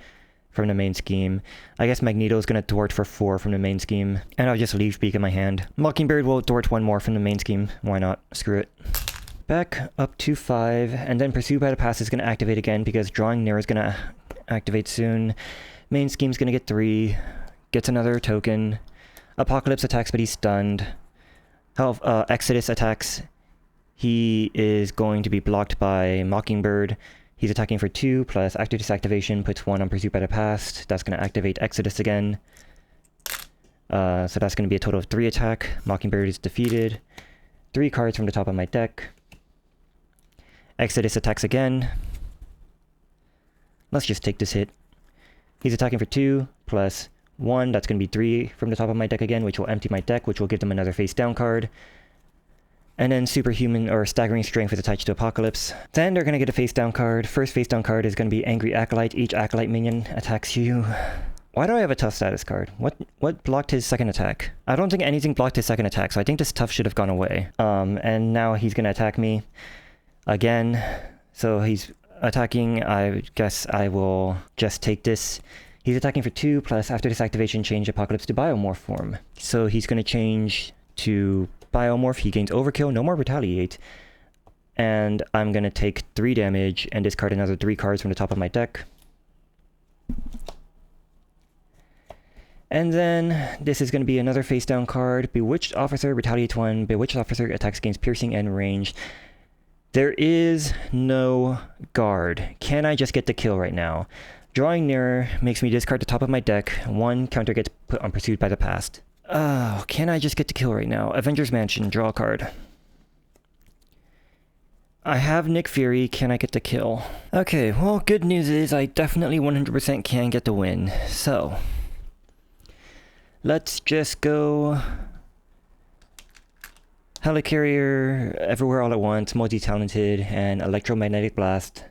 from the main scheme. I guess Magneto's gonna thwart for 4 from the main scheme, and I'll just leave Beak in my hand. Mockingbird will thwart 1 more from the main scheme. Why not? Screw it. Back up to 5, and then Pursued by the Past is gonna activate again because Drawing Near is gonna activate soon. Main scheme's gonna get 3, gets another token. Apocalypse attacks, but he's stunned. Exodus attacks. He is going to be blocked by Mockingbird. He's attacking for 2, plus after this activation puts 1 on Pursuit by the Past. That's going to activate Exodus again. So that's going to be a total of 3 attack. Mockingbird is defeated. 3 cards from the top of my deck. Exodus attacks again. Let's just take this hit. He's attacking for 2, plus 1. That's going to be 3 from the top of my deck again, which will empty my deck, which will give them another face down card. And then Superhuman or Staggering Strength is attached to Apocalypse. Then they're going to get a face down card. First face down card is going to be Angry Acolyte. Each Acolyte minion attacks you. Why do I have a tough status card? What blocked his second attack? I don't think anything blocked his second attack, so I think this tough should have gone away. And now he's going to attack me again. So he's attacking. I guess I will just take this. He's attacking for 2, plus after this activation, change Apocalypse to Biomorph form. So he's going to change to Biomorph. He gains Overkill, no more Retaliate. And I'm going to take 3 damage and discard another 3 cards from the top of my deck. And then this is going to be another face down card. Bewitched Officer, Retaliate 1. Bewitched Officer attacks against Piercing and Range. There is no guard. Can I just get the kill right now? Drawing Nearer makes me discard the top of my deck. 1 counter gets put on Pursued by the Past. Oh, can I just get the kill right now? Avengers Mansion, draw a card. I have Nick Fury, can I get the kill? Okay, well, good news is I definitely 100% can get the win. So, let's just go Helicarrier, Everywhere All at Once, Multi-Talented, and Electromagnetic Blast.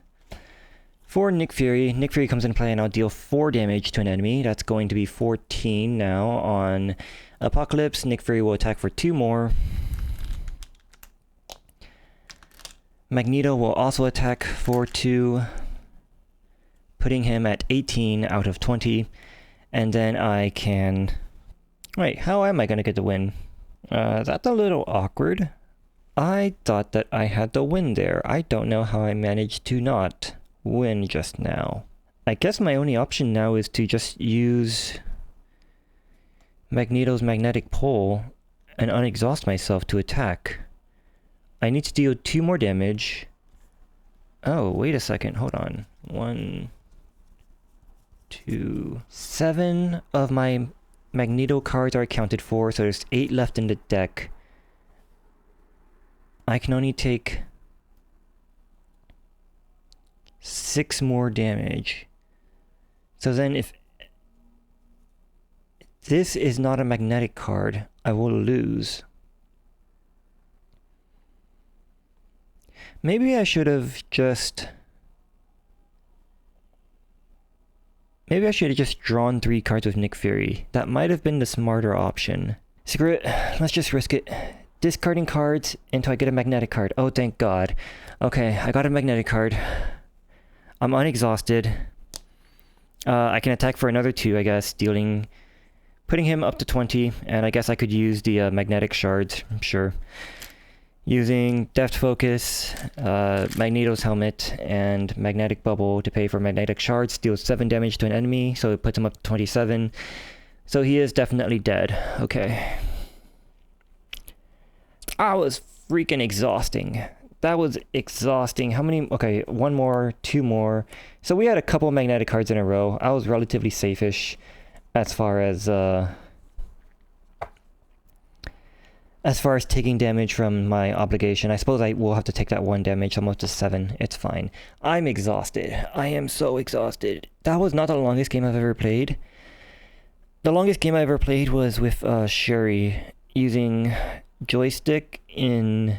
For Nick Fury comes into play and I'll deal 4 damage to an enemy. That's going to be 14 now on Apocalypse. Nick Fury will attack for 2 more. Magneto will also attack for 2, putting him at 18 out of 20. And then I can... Wait, how am I going to get the win? That's a little awkward. I thought that I had the win there. I don't know how I managed to not win just now. I guess my only option now is to just use Magneto's Magnetic Pole and unexhaust myself to attack. I need to deal 2 more damage. Oh, wait a second, hold on. 1, 2, 7 of my Magneto cards are accounted for, so there's 8 left in the deck. I can only take 6 more damage. So then if this is not a magnetic card, I will lose. Maybe I should have just... Maybe I should have just drawn 3 cards with Nick Fury. That might have been the smarter option. Screw it. Let's just risk it. Discarding cards until I get a magnetic card. Oh, thank God. Okay, I got a magnetic card. I'm unexhausted. I can attack for another 2, I guess, putting him up to 20, and I guess I could use the magnetic shards, sure. Using Deft Focus, Magneto's Helmet, and Magnetic Bubble to pay for magnetic shards, deals 7 damage to an enemy, so it puts him up to 27. So he is definitely dead. Okay. That was freaking exhausting. That was exhausting. How many? Okay, 1 more, 2 more. So we had a couple magnetic cards in a row. I was relatively safe-ish as far as taking damage from my obligation. I suppose I will have to take that 1 damage. I'm up to 7. It's fine. I'm exhausted. I am so exhausted. That was not the longest game I've ever played. The longest game I ever played was with Shuri using joystick in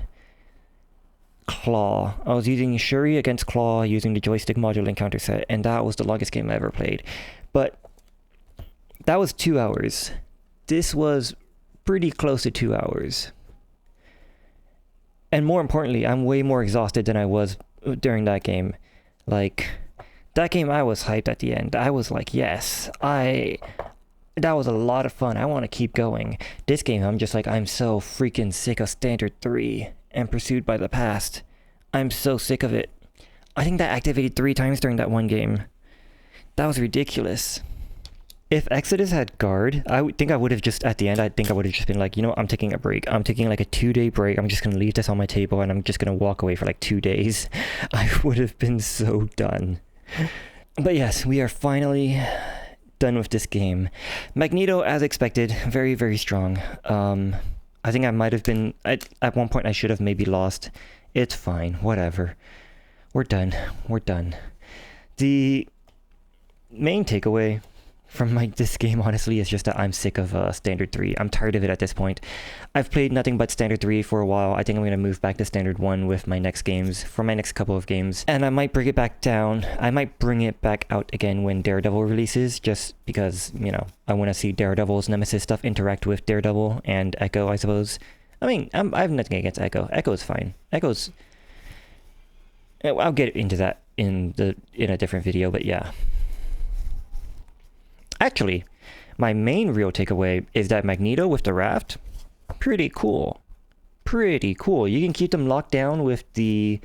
Claw. I was using Shuri against Claw using the joystick module encounter set, and that was the longest game I ever played. But that was 2 hours. This was pretty close to 2 hours. And more importantly, I'm way more exhausted than I was during that game. Like, that game I was hyped at the end. I was like, yes, that was a lot of fun. I want to keep going. This game, I'm just like, I'm so freaking sick of Standard 3 and Pursued by the Past. I'm so sick of it. I think that activated 3 times during that one game. That was ridiculous. If Exodus had guard, I think I would have just, at the end, I think I would have just been like, you know, I'm taking a break. I'm taking like a 2-day break. I'm just going to leave this on my table and I'm just going to walk away for like 2 days. I would have been so done. But yes, we are finally done with this game. Magneto, as expected, very, very strong. I think I might have been, at one point I should have maybe lost. It's fine, whatever. We're done. We're done. The main takeaway from this game, honestly, is just that I'm sick of Standard 3. I'm tired of it at this point. I've played nothing but Standard 3 for a while. I think I'm going to move back to Standard 1 with my next games, for my next couple of games. And I might bring it back down. I might bring it back out again when Daredevil releases, just because, you know, I want to see Daredevil's Nemesis stuff interact with Daredevil and Echo, I suppose. I mean, I have nothing against Echo. Echo's fine. Echo's... I'll get into that in a different video, but yeah. Actually, my main real takeaway is that Magneto with the raft, pretty cool. Pretty cool. You can keep them locked down with the...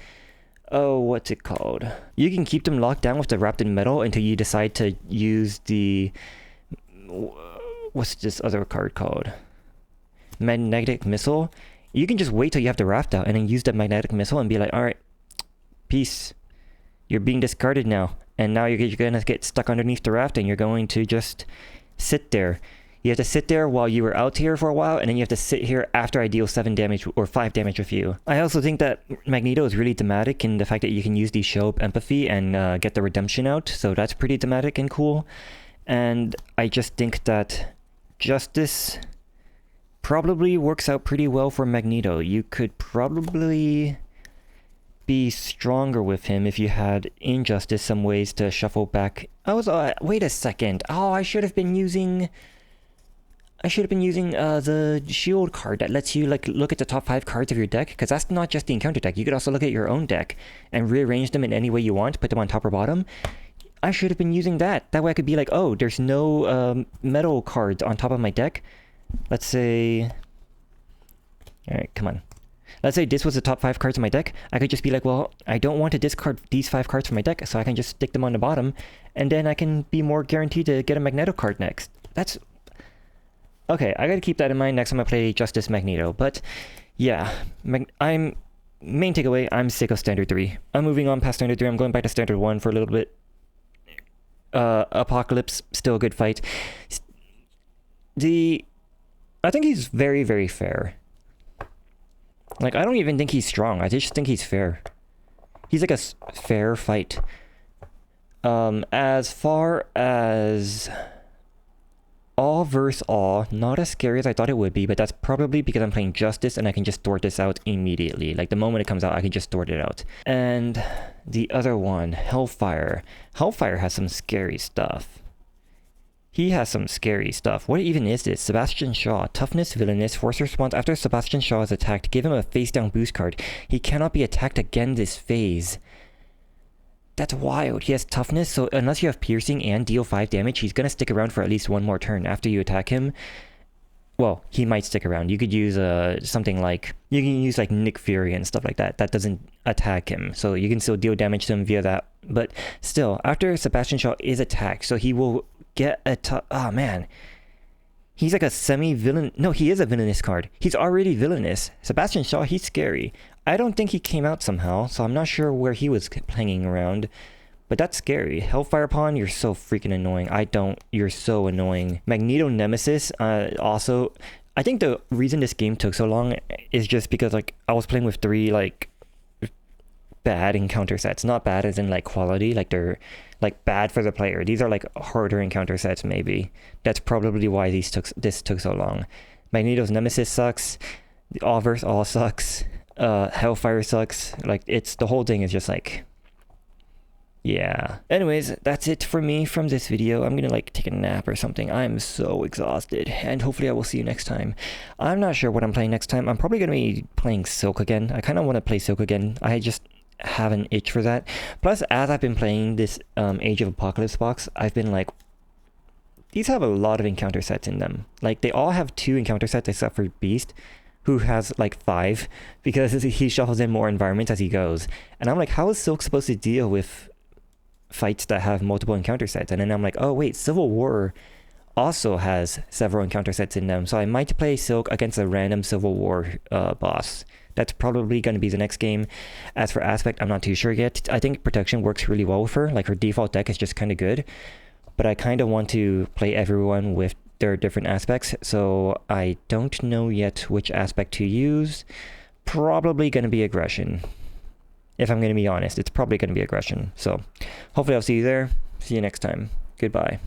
Oh, what's it called? You can keep them locked down with the wrapped in metal until you decide to use the... What's this other card called? Magnetic Missile. You can just wait till you have the raft out and then use the magnetic missile and be like, alright, peace. You're being discarded now. And now you're going to get stuck underneath the raft and you're going to just sit there. You have to sit there while you were out here for a while, and then you have to sit here after I deal 7 damage or 5 damage with you. I also think that Magneto is really thematic in the fact that you can use the show up empathy and get the redemption out, so that's pretty thematic and cool. And I just think that Justice probably works out pretty well for Magneto. You could probably be stronger with him if you had Injustice some ways to shuffle back. Wait a second. Oh, I should have been using the shield card that lets you like look at the top 5 cards of your deck, because that's not just the encounter deck. You could also look at your own deck and rearrange them in any way you want, put them on top or bottom. I should have been using that. That way I could be like, oh, there's no metal cards on top of my deck. Let's say... Alright, come on. Let's say this was the top 5 cards in my deck. I could just be like, well, I don't want to discard these 5 cards from my deck, so I can just stick them on the bottom, and then I can be more guaranteed to get a Magneto card next. That's... Okay, I gotta keep that in mind next time I play Justice Magneto. But, yeah. Main takeaway, I'm sick of Standard 3. I'm moving on past Standard 3. I'm going back to Standard 1 for a little bit. Apocalypse, still a good fight. I think he's very, very fair. Like, I don't even think he's strong. I just think he's fair. He's like a fair fight. As far as all versus all, not as scary as I thought it would be, but that's probably because I'm playing Justice and I can just sort this out immediately. Like, the moment it comes out, I can just sort it out. And the other one, Hellfire. Hellfire has some scary stuff. He has some scary stuff. What even is this? Sebastian Shaw. Toughness, villainous, force response. After Sebastian Shaw is attacked, give him a face down boost card. He cannot be attacked again this phase. That's wild. He has toughness, so unless you have piercing and deal 5 damage, he's gonna stick around for at least one more turn after you attack him. Well, he might stick around. You could use something like, you can use like Nick Fury and stuff like that. That doesn't attack him, so you can still deal damage to him via that. But still, after Sebastian Shaw is attacked, so he will get a oh man. He's like a semi-villain. No, he is a villainous card. He's already villainous. Sebastian Shaw, he's scary. I don't think he came out somehow, so I'm not sure where he was hanging around. But that's scary. Hellfire Pawn, you're so freaking annoying. You're so annoying. Magneto Nemesis, also, I think the reason this game took so long is just because, like, I was playing with 3, like, bad encounter sets. Not bad as in, like, quality, like, they're, like, bad for the player. These are, like, harder encounter sets, maybe. That's probably why this took so long. Magneto's Nemesis sucks. The All vs. All sucks. Hellfire sucks. Like, it's, the whole thing is just, like, yeah. Anyways, that's it for me from this video. I'm gonna, like, take a nap or something. I'm so exhausted, and hopefully I will see you next time. I'm not sure what I'm playing next time. I'm probably gonna be playing Silk again. I kind of want to play Silk again. I just have an itch for that. Plus, as I've been playing this Age of Apocalypse box, I've been like, these have a lot of encounter sets in them. Like, they all have 2 encounter sets except for Beast, who has like 5, because he shuffles in more environments as he goes. And I'm like, how is Silk supposed to deal with fights that have multiple encounter sets? And then I'm like, oh wait, Civil War also has several encounter sets in them, so I might play Silk against a random Civil War boss. That's probably going to be the next game. As for Aspect, I'm not too sure yet. I think Protection works really well with her. Like, her default deck is just kind of good. But I kind of want to play everyone with their different aspects. So I don't know yet which aspect to use. Probably going to be Aggression. If I'm going to be honest, it's probably going to be Aggression. So hopefully I'll see you there. See you next time. Goodbye.